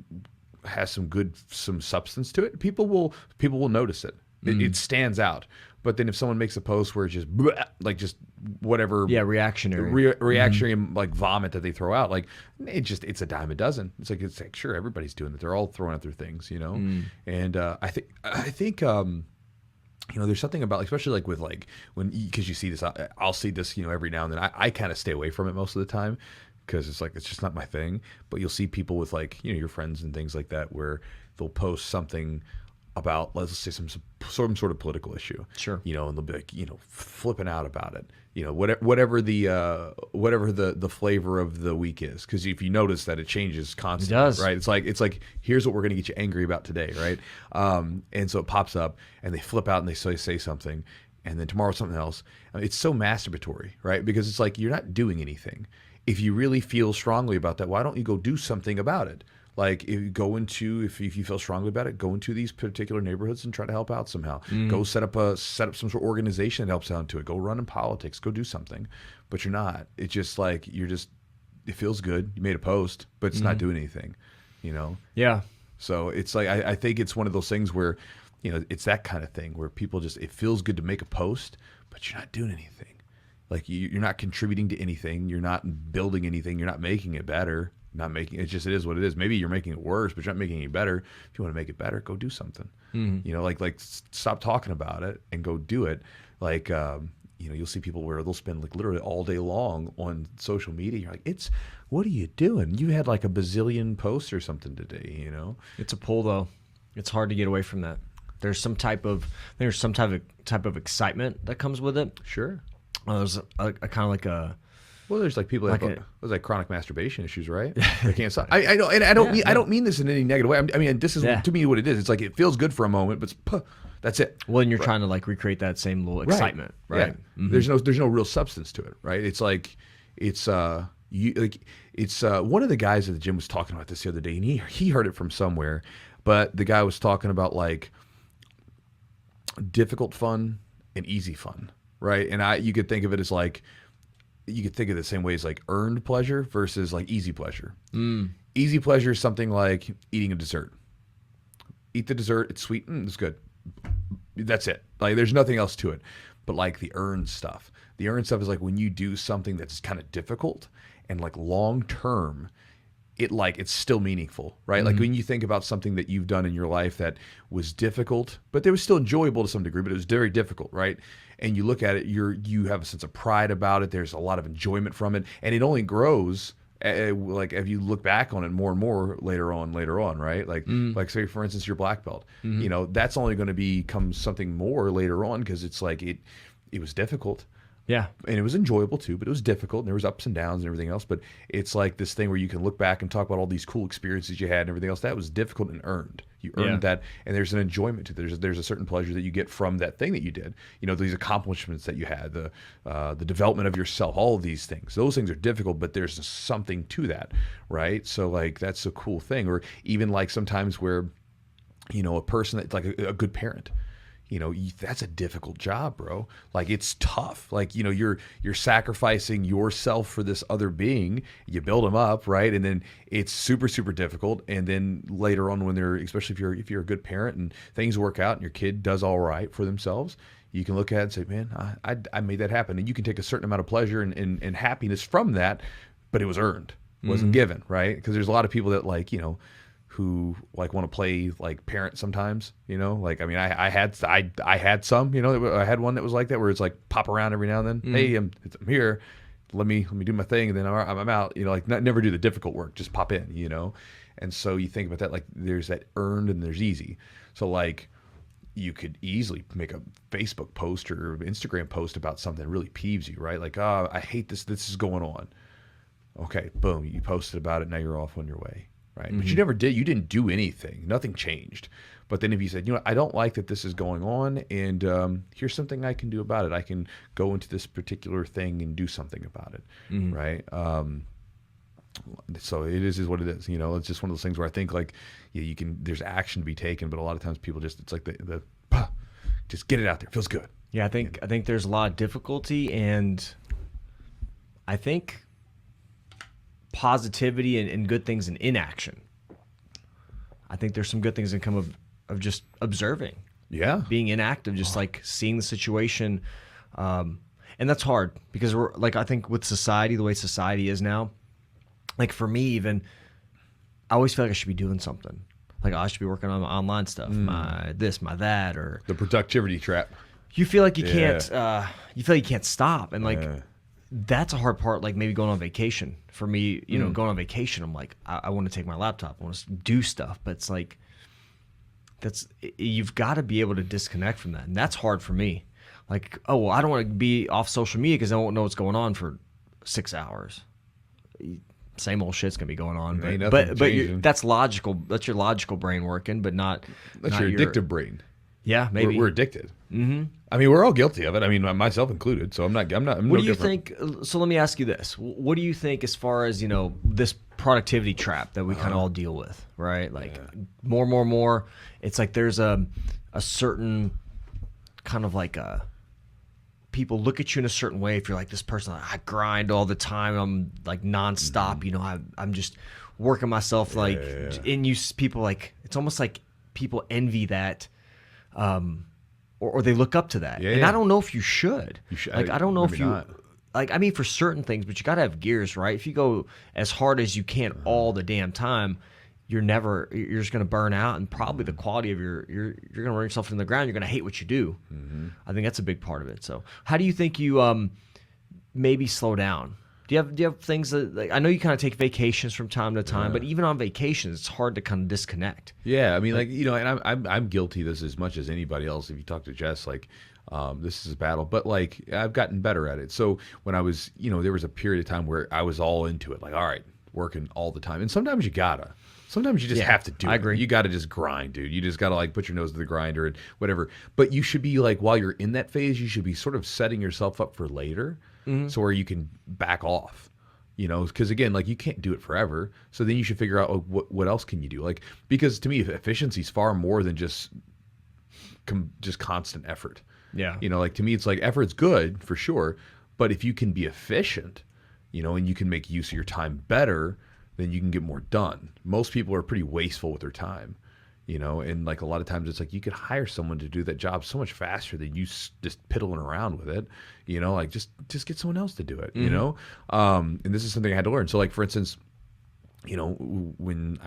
Speaker 1: has some substance to it, people will notice it. It stands out. But then if someone makes a post where it's just bleh, like just whatever,
Speaker 2: reactionary,
Speaker 1: like vomit that they throw out, like it's a dime a dozen. It's like sure, everybody's doing it. They're all throwing out their things, And I think there's something about, especially like with like because you see this, I'll see this every now and then. I kind of stay away from it most of the time because it's like it's just not my thing. But you'll see people with like your friends and things like that where they'll post something about, let's say, some sort of political issue. Sure. And they'll be like, flipping out about it. Whatever the flavor of the week is, because if you notice that it changes constantly. It does. Right. It's like here's what we're going to get you angry about today, right? And so it pops up, and they flip out and they say something, and then tomorrow something else. It's so masturbatory, right? Because it's like you're not doing anything. If you really feel strongly about that, why don't you go do something about it? Like if you feel strongly about it, go into these particular neighborhoods and try to help out somehow. Go set up some sort of organization that helps out into it. Go run in politics. Go do something. But you're not. It's just like it feels good. You made a post, but it's not doing anything.
Speaker 2: Yeah.
Speaker 1: So it's like I think it's one of those things where it's that kind of thing where people it feels good to make a post, but you're not doing anything. Like you're not contributing to anything. You're not building anything. You're not making it better. Not making it is what it is. Maybe you're making it worse, but you're not making it better. If you want to make it better, go do something. Like stop talking about it and go do it. Like you'll see people where they'll spend like literally all day long on social media. You're like, what are you doing? You had like a bazillion posts or something today.
Speaker 2: It's a pull though. It's hard to get away from that. There's some type of excitement that comes with it.
Speaker 1: Sure.
Speaker 2: There's a kind of like a
Speaker 1: Well, there's like people that
Speaker 2: Like
Speaker 1: have there's like chronic masturbation issues, right? They can't stop. I know, and I don't mean this in any negative way. I mean, this is to me what it is. It's like it feels good for a moment, but that's it.
Speaker 2: Well, and you're trying to like recreate that same little excitement, right?
Speaker 1: Yeah. There's no real substance to it, right? It's like it's one of the guys at the gym was talking about this the other day, and he heard it from somewhere, but the guy was talking about like difficult fun and easy fun, right? And you could think of it as like, you could think of it the same way as like earned pleasure versus like easy pleasure. Easy pleasure is something like eating a dessert. Eat the dessert, it's sweet, it's good. That's it. Like there's nothing else to it. But like the earned stuff is like when you do something that's kind of difficult and like long term, it's still meaningful, right? Like when you think about something that you've done in your life that was difficult, but it was still enjoyable to some degree, but it was very difficult, right? And you look at it, you have a sense of pride about it. There's a lot of enjoyment from it, and it only grows like if you look back on it more and more later on, right? Like say for instance your black belt, that's only going to become something more later on because it's like it was difficult.
Speaker 2: Yeah.
Speaker 1: And it was enjoyable too, but it was difficult and there was ups and downs and everything else. But it's like this thing where you can look back and talk about all these cool experiences you had and everything else. That was difficult and earned. You earned that, and there's an enjoyment to it. There's a certain pleasure that you get from that thing that you did. These accomplishments that you had, the development of yourself, all of these things. Those things are difficult, but there's something to that, right? So like that's a cool thing. Or even like sometimes where, a person that's like a good parent. That's a difficult job, bro. Like it's tough. Like, you're sacrificing yourself for this other being. You build them up, right? And then it's super, super difficult. And then later on when especially if you're a good parent and things work out and your kid does all right for themselves, you can look at it and say, man, I made that happen. And you can take a certain amount of pleasure and happiness from that, but it was earned. It wasn't given, right? Because there's a lot of people that like, who like want to play like parent sometimes, like, I mean, I had some, I had one that was like that where it's like pop around every now and then. Hey, I'm here. Let me do my thing. And then I'm out, like never do the difficult work, just pop in, And so you think about that, like there's that earned and there's easy. So like you could easily make a Facebook post or Instagram post about something that really peeves you, right? Like, oh, I hate this. This is going on. Okay. Boom. You posted about it. Now you're off on your way. Right. But you didn't do anything. Nothing changed. But then if you said, I don't like that this is going on and here's something I can do about it. I can go into this particular thing and do something about it. Right. So it is what it is. It's just one of those things where I think like there's action to be taken, but a lot of times people it's like the just get it out there. It feels good.
Speaker 2: Yeah. I think there's a lot of difficulty, and I think positivity and good things in inaction. I think there's some good things that come of just observing.
Speaker 1: Yeah.
Speaker 2: Being inactive, just like seeing the situation. And that's hard because we're like, I think with society, the way society is now, like for me even, I always feel like I should be doing something. Like I should be working on my online stuff, my this, my that, or
Speaker 1: the productivity trap.
Speaker 2: You feel like you can't, stop. And like, that's a hard part, like maybe going on vacation. For me, going on vacation, I'm like, I want to take my laptop, I want to do stuff, but it's like, you've got to be able to disconnect from that. And that's hard for me. Like, oh, well, I don't want to be off social media because I won't know what's going on for 6 hours. Same old shit's going to be going on. But that's logical. That's your logical brain working, but not.
Speaker 1: That's your addictive brain.
Speaker 2: Yeah, maybe.
Speaker 1: We're addicted. Mm-hmm. I mean, we're all guilty of it. I mean, myself included. So I'm not.
Speaker 2: What do you think? So let me ask you this: what do you think as far as this productivity trap that we kind of all deal with, right? Like more. It's like there's a certain kind of like people look at you in a certain way. If you're like this person, like, I grind all the time. I'm like nonstop. I'm just working myself like. And people like it's almost like people envy that. Or they look up to that. And I don't know if you should. Like, I don't know if you... Not. Like, I mean, for certain things, but you got to have gears, right? If you go as hard as you can all the damn time, you're just going to burn out, and probably the quality of you're going to run yourself into the ground. You're going to hate what you do. I think that's a big part of it. So how do you think you maybe slow down? Do you have things that, like, I know you kind of take vacations from time to time, but even on vacations, it's hard to kind of disconnect.
Speaker 1: Yeah, I mean, like and I'm guilty of this as much as anybody else. If you talk to Jess, like, This is a battle, but like I've gotten better at it. So when I was, there was a period of time where I was all into it, like, all right, working all the time. And sometimes you gotta. Sometimes you just have to do it.
Speaker 2: I agree.
Speaker 1: You got to just grind, dude. You just got to like put your nose to the grinder and whatever. But you should be like, while you're in that phase, you should be sort of setting yourself up for later, so where you can back off. Because again, like you can't do it forever. So then you should figure out what else can you do. Like, because to me, efficiency is far more than just constant effort.
Speaker 2: Yeah.
Speaker 1: Like to me, it's like effort's good for sure, but if you can be efficient, and you can make use of your time better, then you can get more done. Most people are pretty wasteful with their time, and like a lot of times it's like you could hire someone to do that job so much faster than you just piddling around with it, like just get someone else to do it, and this is something I had to learn. So like, for instance, when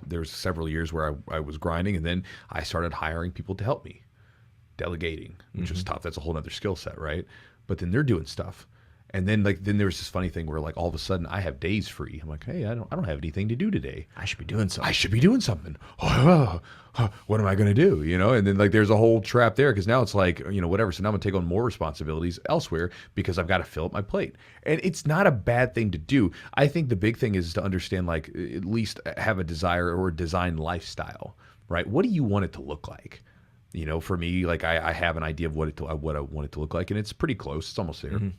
Speaker 1: there was several years where I was grinding, and then I started hiring people to help me, delegating, which was tough. That's a whole other skill set, right? But then they're doing stuff. And then there was this funny thing where like all of a sudden I have days free. I'm like, hey, I don't have anything to do today.
Speaker 2: I should be doing something.
Speaker 1: What am I going to do? And then like there's a whole trap there, because now it's like, whatever. So now I'm going to take on more responsibilities elsewhere because I've got to fill up my plate. And it's not a bad thing to do. I think the big thing is to understand, like, at least have a desire or a design lifestyle, right? What do you want it to look like? For me, like I have an idea of what I want it to look like, and it's pretty close. It's almost there.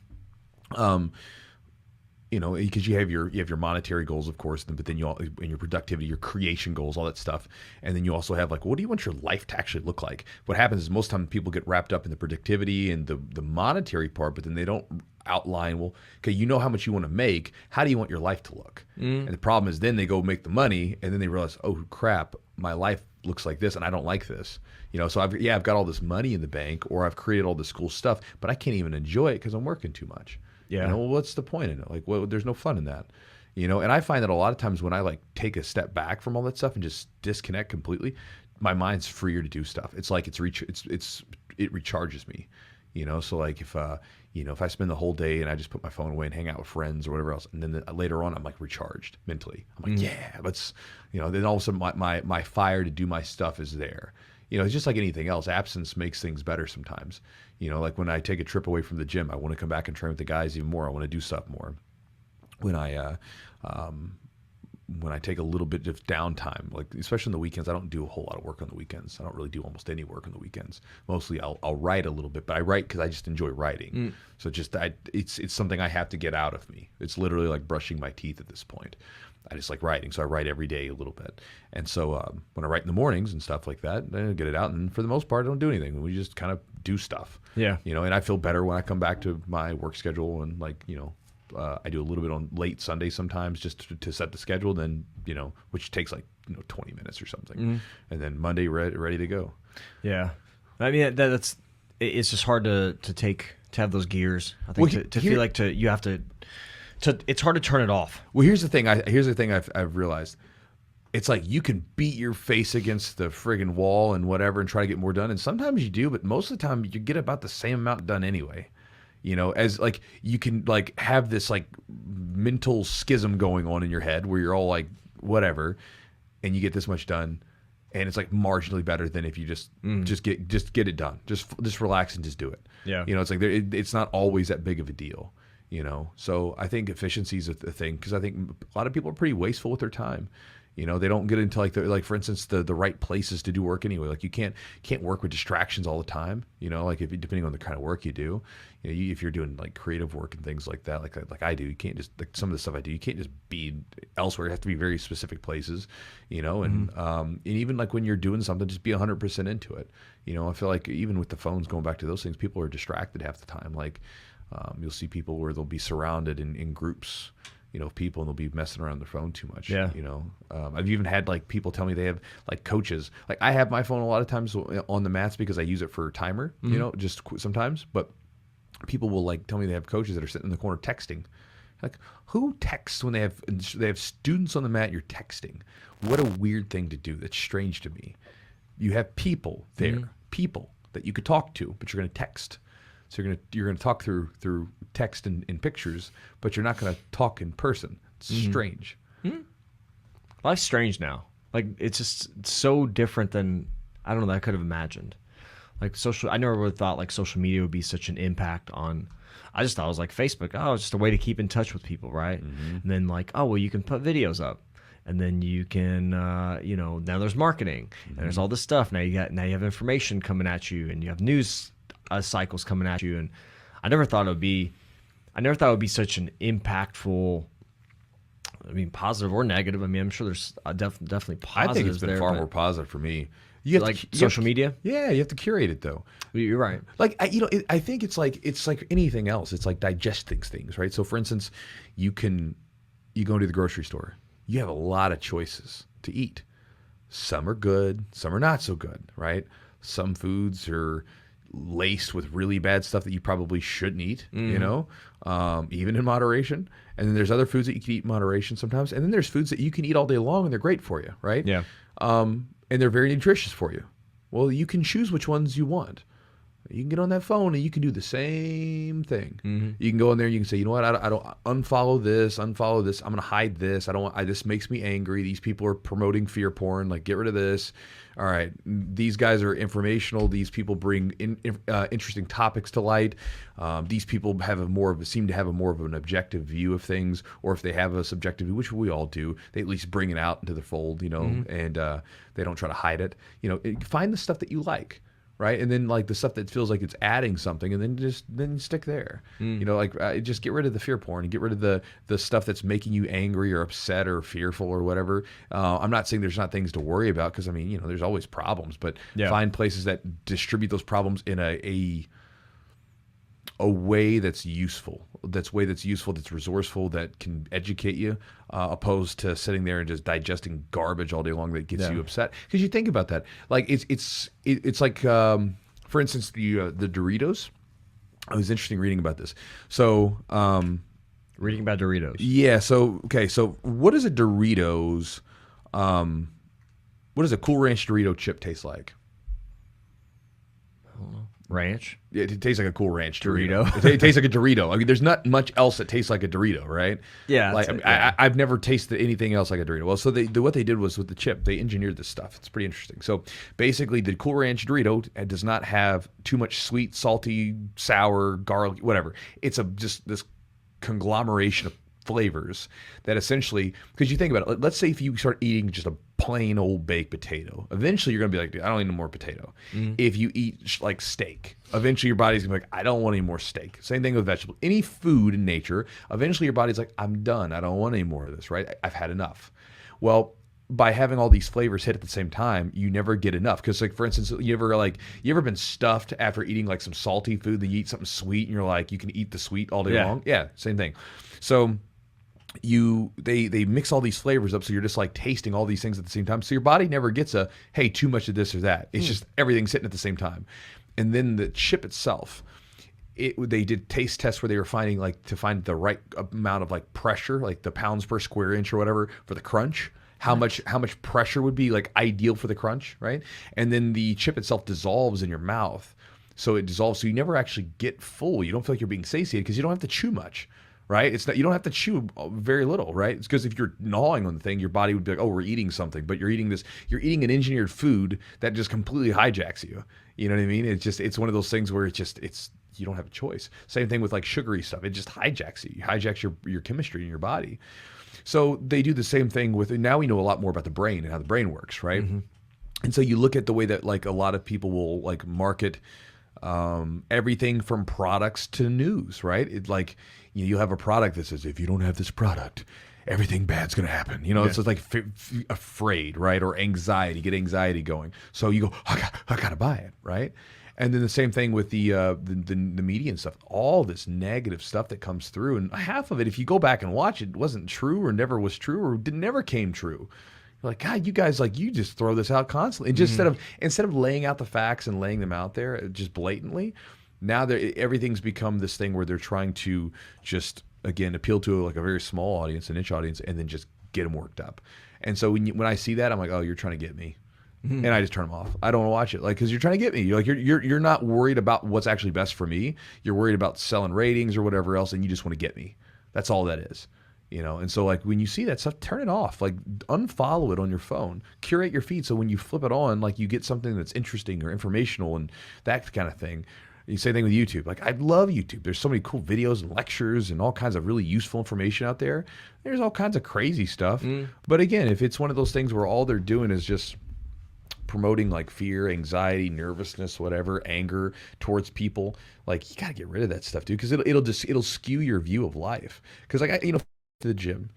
Speaker 1: Because you have your monetary goals, of course, but then and your productivity, your creation goals, all that stuff. And then you also have like, what do you want your life to actually look like? What happens is most time people get wrapped up in the productivity and the monetary part, but then they don't outline, well, okay, how much you want to make. How do you want your life to look? And the problem is then they go make the money, and then they realize, oh crap, my life looks like this and I don't like this. So I've got all this money in the bank, or I've created all this cool stuff, but I can't even enjoy it because I'm working too much.
Speaker 2: Yeah.
Speaker 1: Well, what's the point in it? Like, well, there's no fun in that. And I find that a lot of times when I like take a step back from all that stuff and just disconnect completely, my mind's freer to do stuff. It's like it recharges me. So like if I spend the whole day and I just put my phone away and hang out with friends or whatever else, and then later on I'm like recharged mentally. I'm like, yeah, let's, then all of a sudden my fire to do my stuff is there. It's just like anything else. Absence makes things better sometimes. Like when I take a trip away from the gym, I want to come back and train with the guys even more. I want to do stuff more. When I take a little bit of downtime, like especially on the weekends, I don't do a whole lot of work on the weekends. I don't really do almost any work on the weekends. Mostly I'll write a little bit, but I write because I just enjoy writing. So it's something I have to get out of me. It's literally like brushing my teeth at this point. I just like writing, so I write every day a little bit. And so when I write in the mornings and stuff like that, then I get it out. And for the most part, I don't do anything. We just kind of do stuff.
Speaker 2: Yeah.
Speaker 1: And I feel better when I come back to my work schedule, and like, I do a little bit on late Sunday sometimes just to set the schedule, then, which takes like, 20 minutes or something. And then Monday ready to go.
Speaker 2: Yeah. I mean, it's just hard to have those gears. I think feel like you have to, it's hard to turn it off.
Speaker 1: Well, here's the thing I've realized. It's like you can beat your face against the friggin' wall and whatever and try to get more done. And sometimes you do, but most of the time you get about the same amount done anyway. As like you can like have this like mental schism going on in your head where you're all like whatever, and you get this much done, and it's like marginally better than if you just get it done. Just relax and just do it.
Speaker 2: Yeah.
Speaker 1: It's like it's not always that big of a deal. So I think efficiency is a thing, because I think a lot of people are pretty wasteful with their time. They don't get into like for instance the right places to do work anyway. Like you can't work with distractions all the time. Like depending on the kind of work you do. If you're doing like creative work and things like that, like I do, you can't just like some of the stuff I do. You can't just be elsewhere. You have to be very specific places. And even like when you're doing something, just be 100% into it. I feel like even with the phones, going back to those things, people are distracted half the time. Like you'll see people where they'll be surrounded in groups. Of people, and they'll be messing around their phone too much.
Speaker 2: Yeah.
Speaker 1: I've even had like people tell me they have like coaches. Like I have my phone a lot of times on the mats because I use it for a timer, just sometimes. But people will like tell me they have coaches that are sitting in the corner texting. Like, who texts when they have students on the mat? You're texting. What a weird thing to do. That's strange to me. You have people there, people that you could talk to, but you're going to text. So you're gonna talk through text and pictures, but you're not gonna talk in person. It's strange.
Speaker 2: Life's strange now. Like it's just so different than I don't know that I could have imagined. like social. I never would thought like social media would be such an impact on. I just thought it was like Facebook. Oh, it's just a way to keep in touch with people, right? And then like, oh well, you can put videos up, and then you can, now there's marketing, and there's all this stuff. Now you have information coming at you, and you have news cycles coming at you, and I never thought it would be such an impactful. I mean, positive or negative. I mean, I'm sure there's definitely positives there.
Speaker 1: I think it's been far more positive for me. You have
Speaker 2: like social media.
Speaker 1: Yeah, you have to curate it though.
Speaker 2: You're right.
Speaker 1: Like I think it's like anything else. It's like digesting things, right? So, for instance, you go to the grocery store. You have a lot of choices to eat. Some are good, some are not so good, right? Some foods are laced with really bad stuff that you probably shouldn't eat, even in moderation. And then there's other foods that you can eat in moderation sometimes. And then there's foods that you can eat all day long and they're great for you, right?
Speaker 2: Yeah.
Speaker 1: And they're very nutritious for you. Well, you can choose which ones you want. You can get on that phone and you can do the same thing. You can go in there and you can say, you know what, I don't unfollow this. I'm going to hide this. This makes me angry. These people are promoting fear porn. Like, get rid of this. All right. These guys are informational. These people bring interesting topics to light. These people seem to have a more of an objective view of things, or if they have a subjective view, which we all do, they at least bring it out into the fold, and they don't try to hide it. Find the stuff that you like. Right, and then like the stuff that feels like it's adding something, and then stick there. Just get rid of the fear porn and get rid of the stuff that's making you angry or upset or fearful or whatever. I'm not saying there's not things to worry about, because I mean, there's always problems, but find places that distribute those problems in a way that's useful, that's resourceful, that can educate you, opposed to sitting there and just digesting garbage all day long that gets you upset. Because you think about that, like it's like, for instance, the Doritos. It was interesting reading about this. So,
Speaker 2: reading about Doritos.
Speaker 1: Yeah. So okay. So what does a Doritos, what does a Cool Ranch Dorito chip taste like?
Speaker 2: I don't know. Ranch?
Speaker 1: It tastes like a Cool Ranch Dorito. It tastes like a Dorito. I mean, there's not much else that tastes like a Dorito, right?
Speaker 2: Yeah.
Speaker 1: I've never tasted anything else like a Dorito. Well, so what they did was with the chip, they engineered this stuff. It's pretty interesting. So basically, the Cool Ranch Dorito does not have too much sweet, salty, sour, garlic, whatever. It's just this conglomeration of flavors that essentially, because you think about it, let's say if you start eating just a plain old baked potato, eventually you're gonna be like, dude, I don't need no more potato. If you eat like steak, eventually your body's gonna be like, I don't want any more steak. Same thing with vegetables. Any food in nature, eventually your body's like, I'm done. I don't want any more of this, right? I've had enough. Well, by having all these flavors hit at the same time, you never get enough. Because, like, for instance, you ever been stuffed after eating like some salty food, then you eat something sweet and you're like, you can eat the sweet all day long? Yeah, same thing. So they mix all these flavors up, so you're just like tasting all these things at the same time. So your body never gets hey, too much of this or that. It's just everything's hitting at the same time. And then the chip itself, they did taste tests where they were finding to find the right amount of like pressure, like the pounds per square inch or whatever for the crunch. How much pressure would be like ideal for the crunch, right? And then the chip itself dissolves in your mouth. So it dissolves, so you never actually get full. You don't feel like you're being satiated because you don't have to chew much. Right? You don't have to chew very little, right? It's because if you're gnawing on the thing, your body would be like, oh, we're eating something. But you're eating an engineered food that just completely hijacks you. You know what I mean? It's one of those things where you don't have a choice. Same thing with like sugary stuff. It just hijacks you. It hijacks your chemistry in your body. So they do the same thing now we know a lot more about the brain and how the brain works, right? And so you look at the way that like a lot of people will like market everything from products to news, right? It's like, you have a product that says, if you don't have this product, everything bad's going to happen. It's just like afraid, right? Or anxiety, get anxiety going. So you go, I got to buy it, right? And then the same thing with the media and stuff, all this negative stuff that comes through. And half of it, if you go back and watch it, wasn't true or never was true or never came true. You're like, God, you guys, like, you just throw this out constantly. And just instead of laying out the facts and laying them out there just blatantly, now everything's become this thing where they're trying to just, again, appeal to like a very small audience, a niche audience, and then just get them worked up. And so when I see that, I'm like, oh, you're trying to get me. And I just turn them off. I don't want to watch it, like, because you're trying to get me. You're not worried about what's actually best for me. You're worried about selling ratings or whatever else, and you just want to get me. That's all that is. You know, and so like when you see that stuff, turn it off. Like unfollow it on your phone. Curate your feed so when you flip it on, like you get something that's interesting or informational and that kind of thing. You same thing with YouTube. Like I love YouTube. There's so many cool videos and lectures and all kinds of really useful information out there. There's all kinds of crazy stuff. But again, if it's one of those things where all they're doing is just promoting like fear, anxiety, nervousness, whatever, anger towards people, like you got to get rid of that stuff, dude, because it'll skew your view of life. Because like to the gym,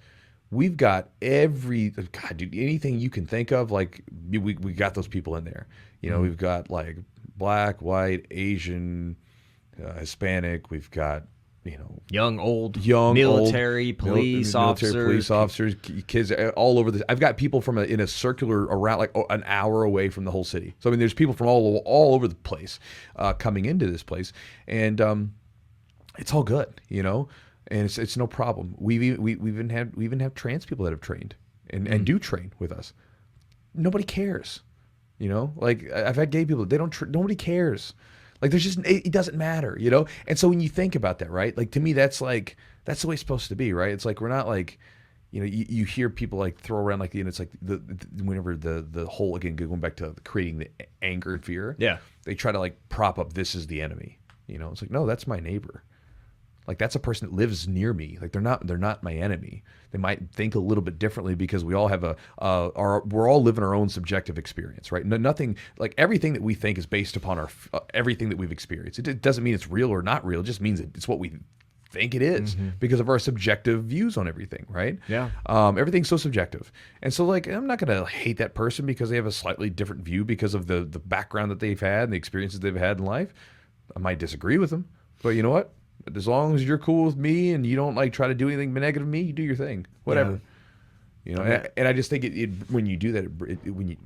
Speaker 1: we've got God, dude, anything you can think of, like we got those people in there. You know, we've got like black, white, Asian, Hispanic. We've got
Speaker 2: young, old, military, police officers,
Speaker 1: kids all over I've got people from in a circular around like an hour away from the whole city. So I mean, there's people from all over the place coming into this place, and it's all good, and it's no problem. We even have trans people that have trained and do train with us. Nobody cares, Like I've had gay people. Nobody cares. Like there's just, it doesn't matter, And so when you think about that, right? Like to me, that's the way it's supposed to be, right? It's like, we're not like, you hear people like throw around like, it's like whenever the whole, again, going back to creating the anger and fear.
Speaker 2: Yeah.
Speaker 1: They try to like prop up, this is the enemy, It's like, no, that's my neighbor. Like that's a person that lives near me. Like they're not my enemy. They might think a little bit differently because we all have we're all living our own subjective experience, right? Nothing, like everything that we think is based upon everything that we've experienced. It doesn't mean it's real or not real. It just means it's what we think it is because of our subjective views on everything, right?
Speaker 2: Yeah.
Speaker 1: Everything's so subjective. And so like, I'm not going to hate that person because they have a slightly different view because of the background that they've had and the experiences they've had in life. I might disagree with them, but you know what? As long as you're cool with me and you don't like try to do anything negative to me, you do your thing, whatever. Yeah. And I just think when you do that, when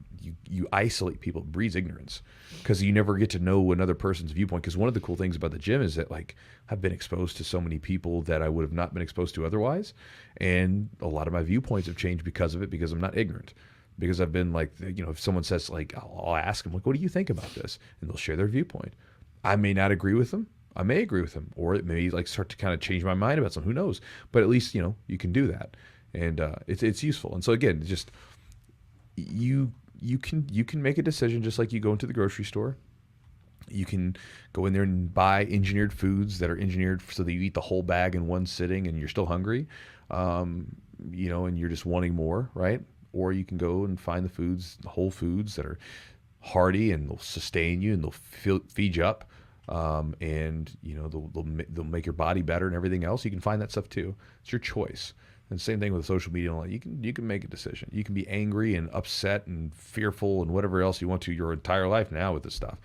Speaker 1: you isolate people, it breeds ignorance because you never get to know another person's viewpoint. Because one of the cool things about the gym is that like I've been exposed to so many people that I would have not been exposed to otherwise, and a lot of my viewpoints have changed because of it, because I'm not ignorant. Because I've been like, if someone says like, I'll ask them like, what do you think about this? And they'll share their viewpoint. I may not agree with them. I may agree with them, or it may like start to kind of change my mind about something. Who knows? But at least you can do that, and it's useful. And so again, just you can make a decision just like you go into the grocery store. You can go in there and buy engineered foods that are engineered so that you eat the whole bag in one sitting, and you're still hungry, and you're just wanting more, right? Or you can go and find the whole foods that are hearty and they'll sustain you and they'll feed you up. And they'll make your body better and everything else. You can find that stuff too. It's your choice. And same thing with social media. You can make a decision. You can be angry and upset and fearful and whatever else you want to your entire life now with this stuff,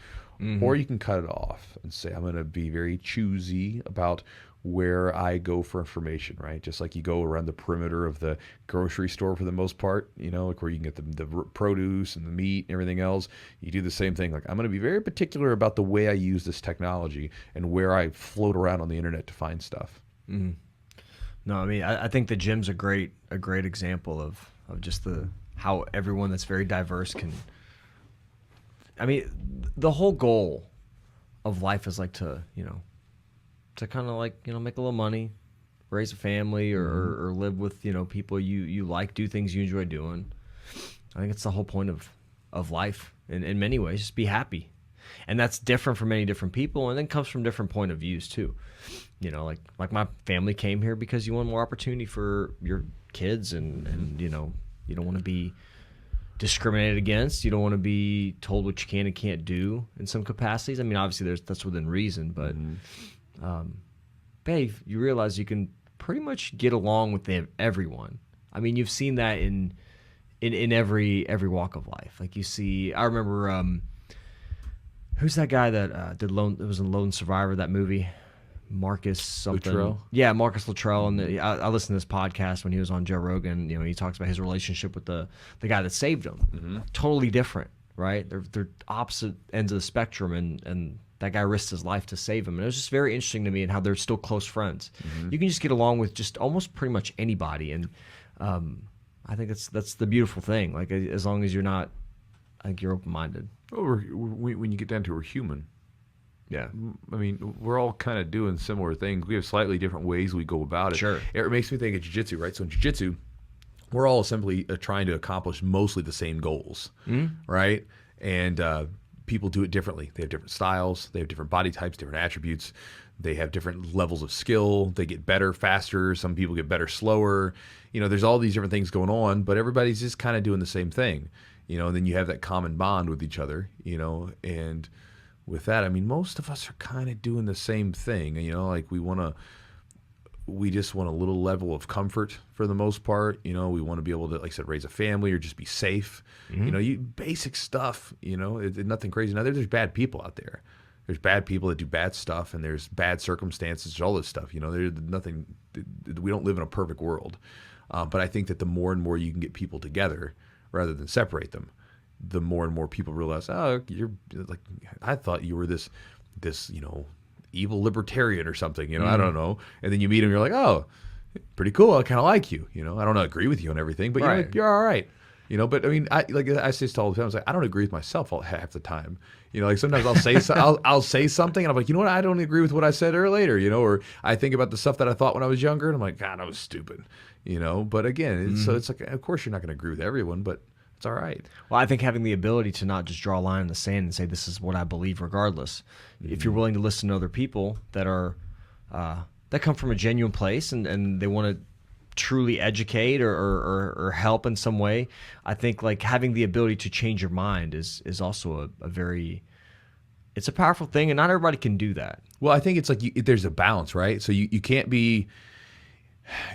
Speaker 1: or you can cut it off and say, I'm going to be very choosy about where I go for information, right? Just like you go around the perimeter of the grocery store for the most part, like where you can get the produce and the meat and everything else. You do the same thing. Like I'm going to be very particular about the way I use this technology and where I float around on the internet to find stuff.
Speaker 2: No, I mean, I think the gym's a great example of just how everyone that's very diverse can. I mean, the whole goal of life is like to kind of like, make a little money, raise a family, or live with, people you like, do things you enjoy doing. I think it's the whole point of life in many ways, just be happy. And that's different for many different people, and then comes from different point of views too. Like my family came here because you want more opportunity for your kids, and you don't want to be discriminated against. You don't want to be told what you can and can't do in some capacities. I mean, obviously that's within reason, but babe, you realize you can pretty much get along with everyone. I mean, you've seen that in every walk of life. Like you see, I remember who's that guy that it was in Lone Survivor, that movie, Marcus something.
Speaker 1: Luttrell?
Speaker 2: Yeah, Marcus Luttrell. And I listened to this podcast when he was on Joe Rogan. He talks about his relationship with the guy that saved him. Totally different, right? They're opposite ends of the spectrum, and that guy risked his life to save him. And it was just very interesting to me and how they're still close friends. You can just get along with just almost pretty much anybody. And I think that's the beautiful thing. Like, as long as you're not, I think you're open-minded.
Speaker 1: Well, when you get down to it, we're human.
Speaker 2: Yeah.
Speaker 1: I mean, we're all kind of doing similar things. We have slightly different ways we go about it.
Speaker 2: Sure.
Speaker 1: It makes me think of jiu-jitsu, right? So in jiu-jitsu, we're all simply trying to accomplish mostly the same goals, right? And people do it differently. They have different styles. They have different body types, different attributes. They have different levels of skill. They get better faster. Some people get better slower. You know, there's all these different things going on, but everybody's just kind of doing the same thing. You know, and then you have that common bond with each other, you know, and with that, I mean, most of us are kind of doing the same thing, you know, like we just want a little level of comfort for the most part. You know, we want to be able to, like I said, raise a family or just be safe. You know, basic stuff, you know, nothing crazy. Now, there's bad people out there. There's bad people that do bad stuff, and there's bad circumstances, there's all this stuff. You know, there's nothing, we don't live in a perfect world. But I think that the more and more you can get people together rather than separate them, the more and more people realize, oh, you're like, I thought you were this, you know, evil libertarian or something, you know, I don't know. And then you meet him, you're like, oh, pretty cool. I kind of like you, you know, I don't agree with you on everything, but you're all right. You know, but I mean, I say this all the time. I was like, I don't agree with myself half the time. You know, like sometimes I'll say I'll say something and I'm like, you know what? I don't agree with what I said earlier. You know, or I think about the stuff that I thought when I was younger and I'm like, God, I was stupid. You know, but again, so it's like, of course you're not going to agree with everyone, but it's all right.
Speaker 2: Well, I think having the ability to not just draw a line in the sand and say this is what I believe, regardless. If you're willing to listen to other people that are that come from a genuine place and they want to truly educate or help in some way, I think like having the ability to change your mind is also a very, it's a powerful thing, and not everybody can do that.
Speaker 1: Well, I think it's like there's a balance, right? So you can't be,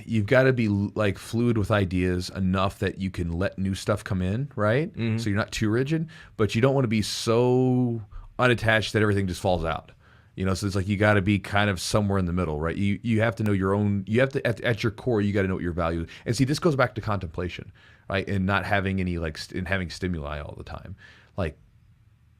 Speaker 1: you've got to be like fluid with ideas enough that you can let new stuff come in, right? So you're not too rigid, but you don't want to be so unattached that everything just falls out. You know, so it's like you got to be kind of somewhere in the middle, right? You have to know your own, you have to, at your core, you got to know what your value is. And see, this goes back to contemplation, right? And not having any, like, and having stimuli all the time. Like,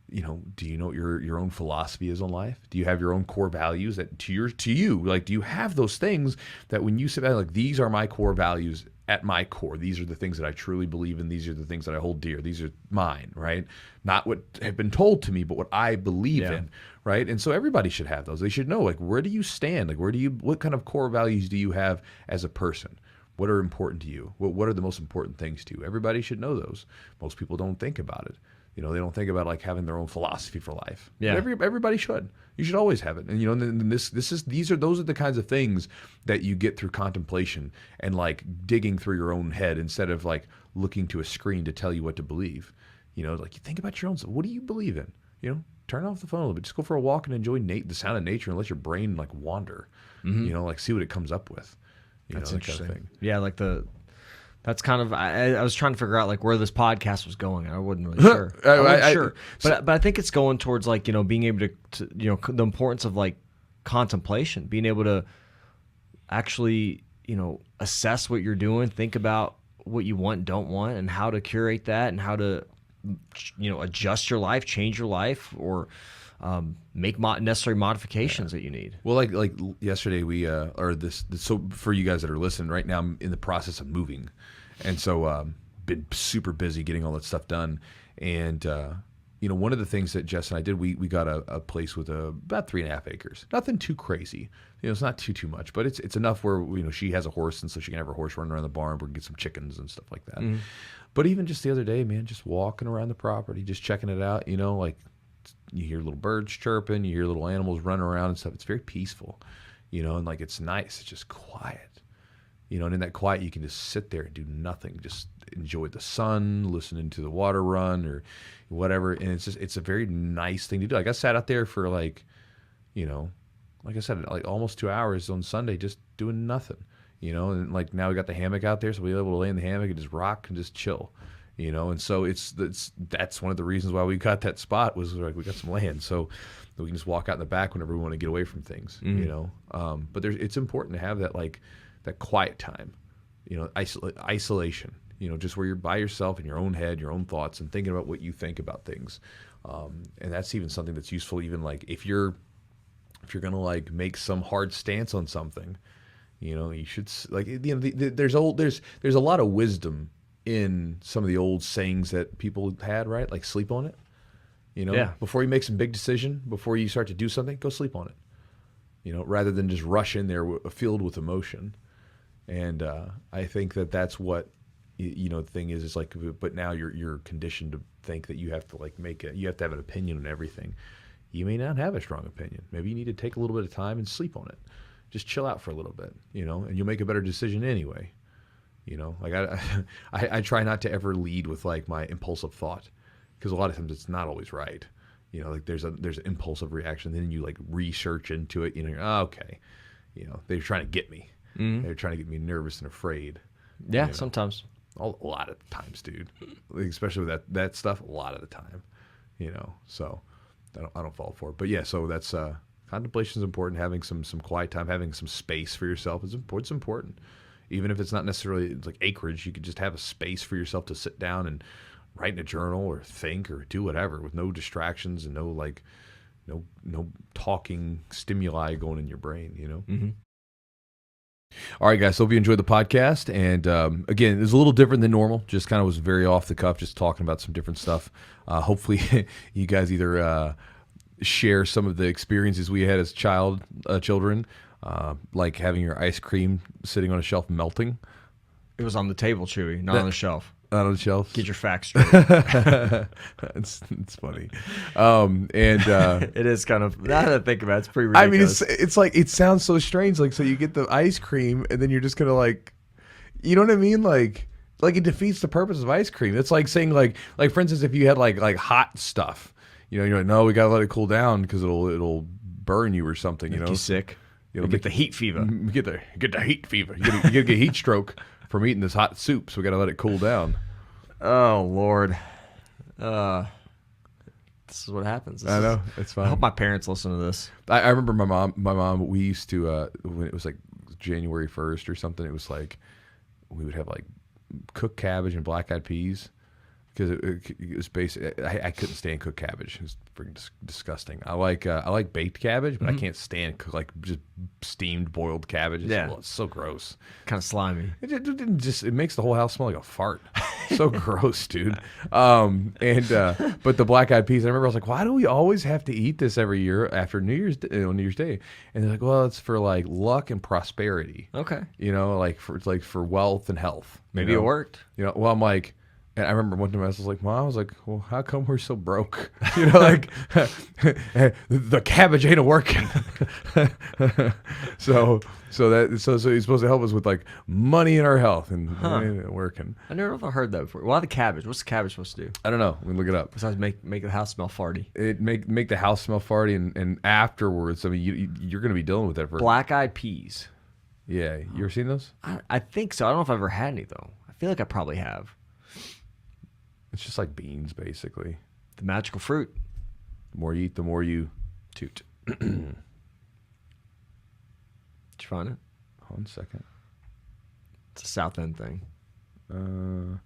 Speaker 1: you know, do you know what your own philosophy is on life? Do you have your own core values that to you, like, do you have those things that when you sit down, like, these are my core values at my core. These are the things that I truly believe in. These are the things that I hold dear. These are mine, right? Not what have been told to me, but what I believe in, right? And so everybody should have those. They should know, like, where do you stand? Like, what kind of core values do you have as a person? What are important to you? What are the most important things to you? Everybody should know those. Most people don't think about it. You know, they don't think about like having their own philosophy for life. Yeah, but everybody should. You should always have it. And you know, and those are the kinds of things that you get through contemplation and like digging through your own head instead of like looking to a screen to tell you what to believe. You know, like you think about your own. What do you believe in? You know, turn off the phone a little bit. Just go for a walk and enjoy the sound of nature and let your brain like wander. You know, like see what it comes up with. You
Speaker 2: That's
Speaker 1: know,
Speaker 2: interesting.
Speaker 1: Kind of thing.
Speaker 2: Yeah, like that's kind of I was trying to figure out like where this podcast was going. I wasn't really sure. I wasn't sure, but I think it's going towards like, you know, being able to you know, the importance of like contemplation, being able to actually, you know, assess what you're doing, think about what you want, don't want, and how to curate that, and how to, you know, adjust your life, change your life, or make necessary modifications that you need.
Speaker 1: Well, like yesterday we so for you guys that are listening right now, I'm in the process of moving, and so been super busy getting all that stuff done. And you know, one of the things that Jess and I did, we got a place with about 3.5 acres. Nothing too crazy, you know, it's not too much, but it's enough where, you know, she has a horse, and so she can have her horse running around the barn. We can get some chickens and stuff like that. But even just the other day, man, just walking around the property, just checking it out, you know, like. You hear little birds chirping, you hear little animals running around and stuff. It's very peaceful, you know, and like it's nice. It's just quiet, you know, and in that quiet, you can just sit there and do nothing, just enjoy the sun, listening to the water run or whatever. And it's a very nice thing to do. Like I sat out there for like, you know, like I said, like almost 2 hours on Sunday, just doing nothing, you know, and like now we got the hammock out there, so we're able to lay in the hammock and just rock and just chill. You know, and so that's one of the reasons why we got that spot was like we got some land, so we can just walk out in the back whenever we want to get away from things. You know, but it's important to have that like that quiet time, you know, isolation. You know, just where you're by yourself in your own head, your own thoughts, and thinking about what you think about things. And that's even something that's useful. Even like if you're gonna like make some hard stance on something, you know, you should like you know there's a lot of wisdom in some of the old sayings that people had, right? Like sleep on it. You know,
Speaker 2: Yeah.
Speaker 1: before you make some big decision, before you start to do something, go sleep on it. You know, rather than just rush in there filled with emotion. And I think that's what you know. The thing is like, but now you're conditioned to think that you have to like you have to have an opinion on everything. You may not have a strong opinion. Maybe you need to take a little bit of time and sleep on it. Just chill out for a little bit, you know, and you'll make a better decision anyway. You know, like I try not to ever lead with like my impulsive thought, because a lot of times it's not always right. You know, like there's an impulsive reaction, then you like research into it. You know, you're, oh, okay, you know, they're trying to get me. Mm-hmm. They're trying to get me nervous and afraid.
Speaker 2: Yeah,
Speaker 1: you know?
Speaker 2: sometimes.
Speaker 1: A lot of times, dude. Like, especially with that stuff, a lot of the time. You know, so I don't fall for it. But yeah, so that's contemplation is important. Having some quiet time, having some space for yourself is important. It's important. Even if it's not necessarily like acreage, you could just have a space for yourself to sit down and write in a journal or think or do whatever with no distractions and no talking stimuli going in your brain, you know?
Speaker 2: Mm-hmm.
Speaker 1: All right, guys. So hope you enjoyed the podcast. And again, it was a little different than normal. Just kind of was very off the cuff, just talking about some different stuff. Hopefully you guys either share some of the experiences we had as children, like having your ice cream sitting on a shelf melting.
Speaker 2: It was on the table, Chewy, not on the shelf.
Speaker 1: Not on the shelf.
Speaker 2: Get your facts straight.
Speaker 1: it's funny, and
Speaker 2: it is kind of. Now that I think about it, it's pretty ridiculous.
Speaker 1: I mean, it's like it sounds so strange. Like, so you get the ice cream, and then you're just gonna like, you know what I mean? Like it defeats the purpose of ice cream. It's like saying like for instance, if you had like hot stuff, you know, you're like, no, we gotta let it cool down because it'll burn you or something. You know,
Speaker 2: you sick.
Speaker 1: You'll
Speaker 2: get the heat fever.
Speaker 1: Get the heat fever. You get a heat stroke from eating this hot soup, so we got to let it cool down.
Speaker 2: Oh Lord, this is what happens.
Speaker 1: I know, it's fine.
Speaker 2: I hope my parents listen to this.
Speaker 1: I remember my mom. We used to when it was like January 1st or something. It was like we would have like cooked cabbage and black-eyed peas. Because it was basically, I couldn't stand cooked cabbage. It was freaking disgusting. I like baked cabbage, but I can't stand like just steamed boiled cabbage. It's so gross.
Speaker 2: Kind of slimy.
Speaker 1: It makes the whole house smell like a fart. So gross, dude. But the black-eyed peas, I remember I was like, why do we always have to eat this every year after New Year's Day? And they're like, well, it's for like luck and prosperity.
Speaker 2: Okay.
Speaker 1: You know, like for wealth and health.
Speaker 2: Maybe it worked.
Speaker 1: You know, well, I'm like. And I remember one time I was like, Mom, I was like, well, how come we're so broke? You know, like, the cabbage ain't working. so he's supposed to help us with like money and our health, and it ain't working.
Speaker 2: I never heard that before. Why the cabbage? What's the cabbage supposed to do?
Speaker 1: I don't know. We can look it up.
Speaker 2: Besides make the house smell farty.
Speaker 1: It make the house smell farty, and afterwards, I mean, you're going to be dealing with that for
Speaker 2: black-eyed peas.
Speaker 1: Yeah, you ever seen those?
Speaker 2: I think so. I don't know if I've ever had any though. I feel like I probably have.
Speaker 1: It's just like beans, basically.
Speaker 2: The magical fruit.
Speaker 1: The more you eat, the more you
Speaker 2: toot. Did you find it?
Speaker 1: Hold on a second.
Speaker 2: It's a South End thing.
Speaker 1: Black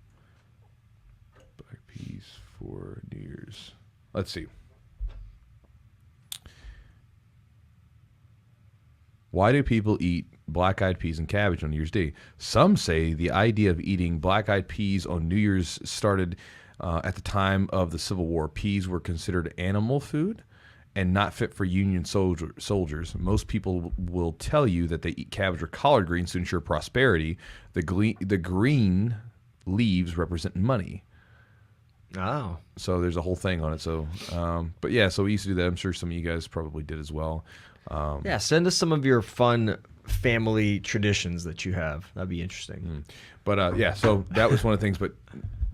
Speaker 1: peas for New Year's. Let's see. Why do people eat black-eyed peas and cabbage on New Year's Day? Some say the idea of eating black-eyed peas on New Year's started at the time of the Civil War. Peas were considered animal food and not fit for Union soldiers. Most people will tell you that they eat cabbage or collard greens to ensure prosperity. The green leaves represent money.
Speaker 2: Oh.
Speaker 1: So there's a whole thing on it. So, but yeah, so we used to do that. I'm sure some of you guys probably did as well.
Speaker 2: Yeah, send us some of your fun family traditions that you have. That'd be interesting.
Speaker 1: But yeah, so that was one of the things, but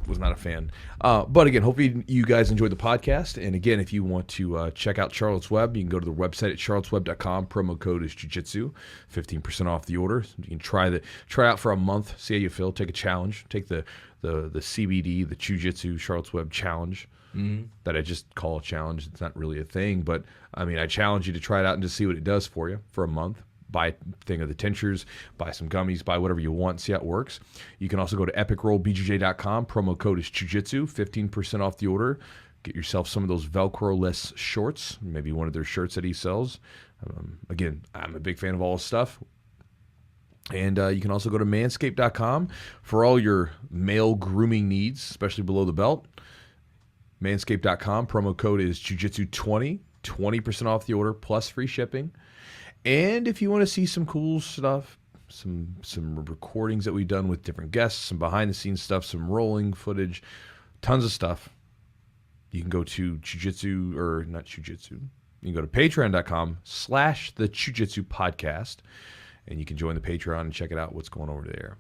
Speaker 1: was not a fan. But again, hopefully you guys enjoyed the podcast. And again, if you want to check out Charlotte's Web, you can go to the website at charlottesweb.com. Promo code is Jiu-Jitsu, 15% off the order. You can try out for a month, see how you feel, take a challenge, take the CBD, the Jujitsu Charlotte's Web challenge. That I just call a challenge. It's not really a thing, but I mean, I challenge you to try it out and just see what it does for you for a month. Buy a thing of the tinctures, buy some gummies, buy whatever you want, see how it works. You can also go to epicrollbjj.com. Promo code is Jujitsu, 15% off the order. Get yourself some of those Velcro-less shorts, maybe one of their shirts that he sells. Again, I'm a big fan of all his stuff. And you can also go to manscaped.com for all your male grooming needs, especially below the belt. Manscaped.com. Promo code is Jujitsu20. 20% off the order plus free shipping. And if you want to see some cool stuff, some recordings that we've done with different guests, some behind the scenes stuff, some rolling footage, tons of stuff, you can go to Jujitsu, or not Jujitsu. You can go to patreon.com/the Jujitsu podcast, and you can join the Patreon and check it out, what's going over there.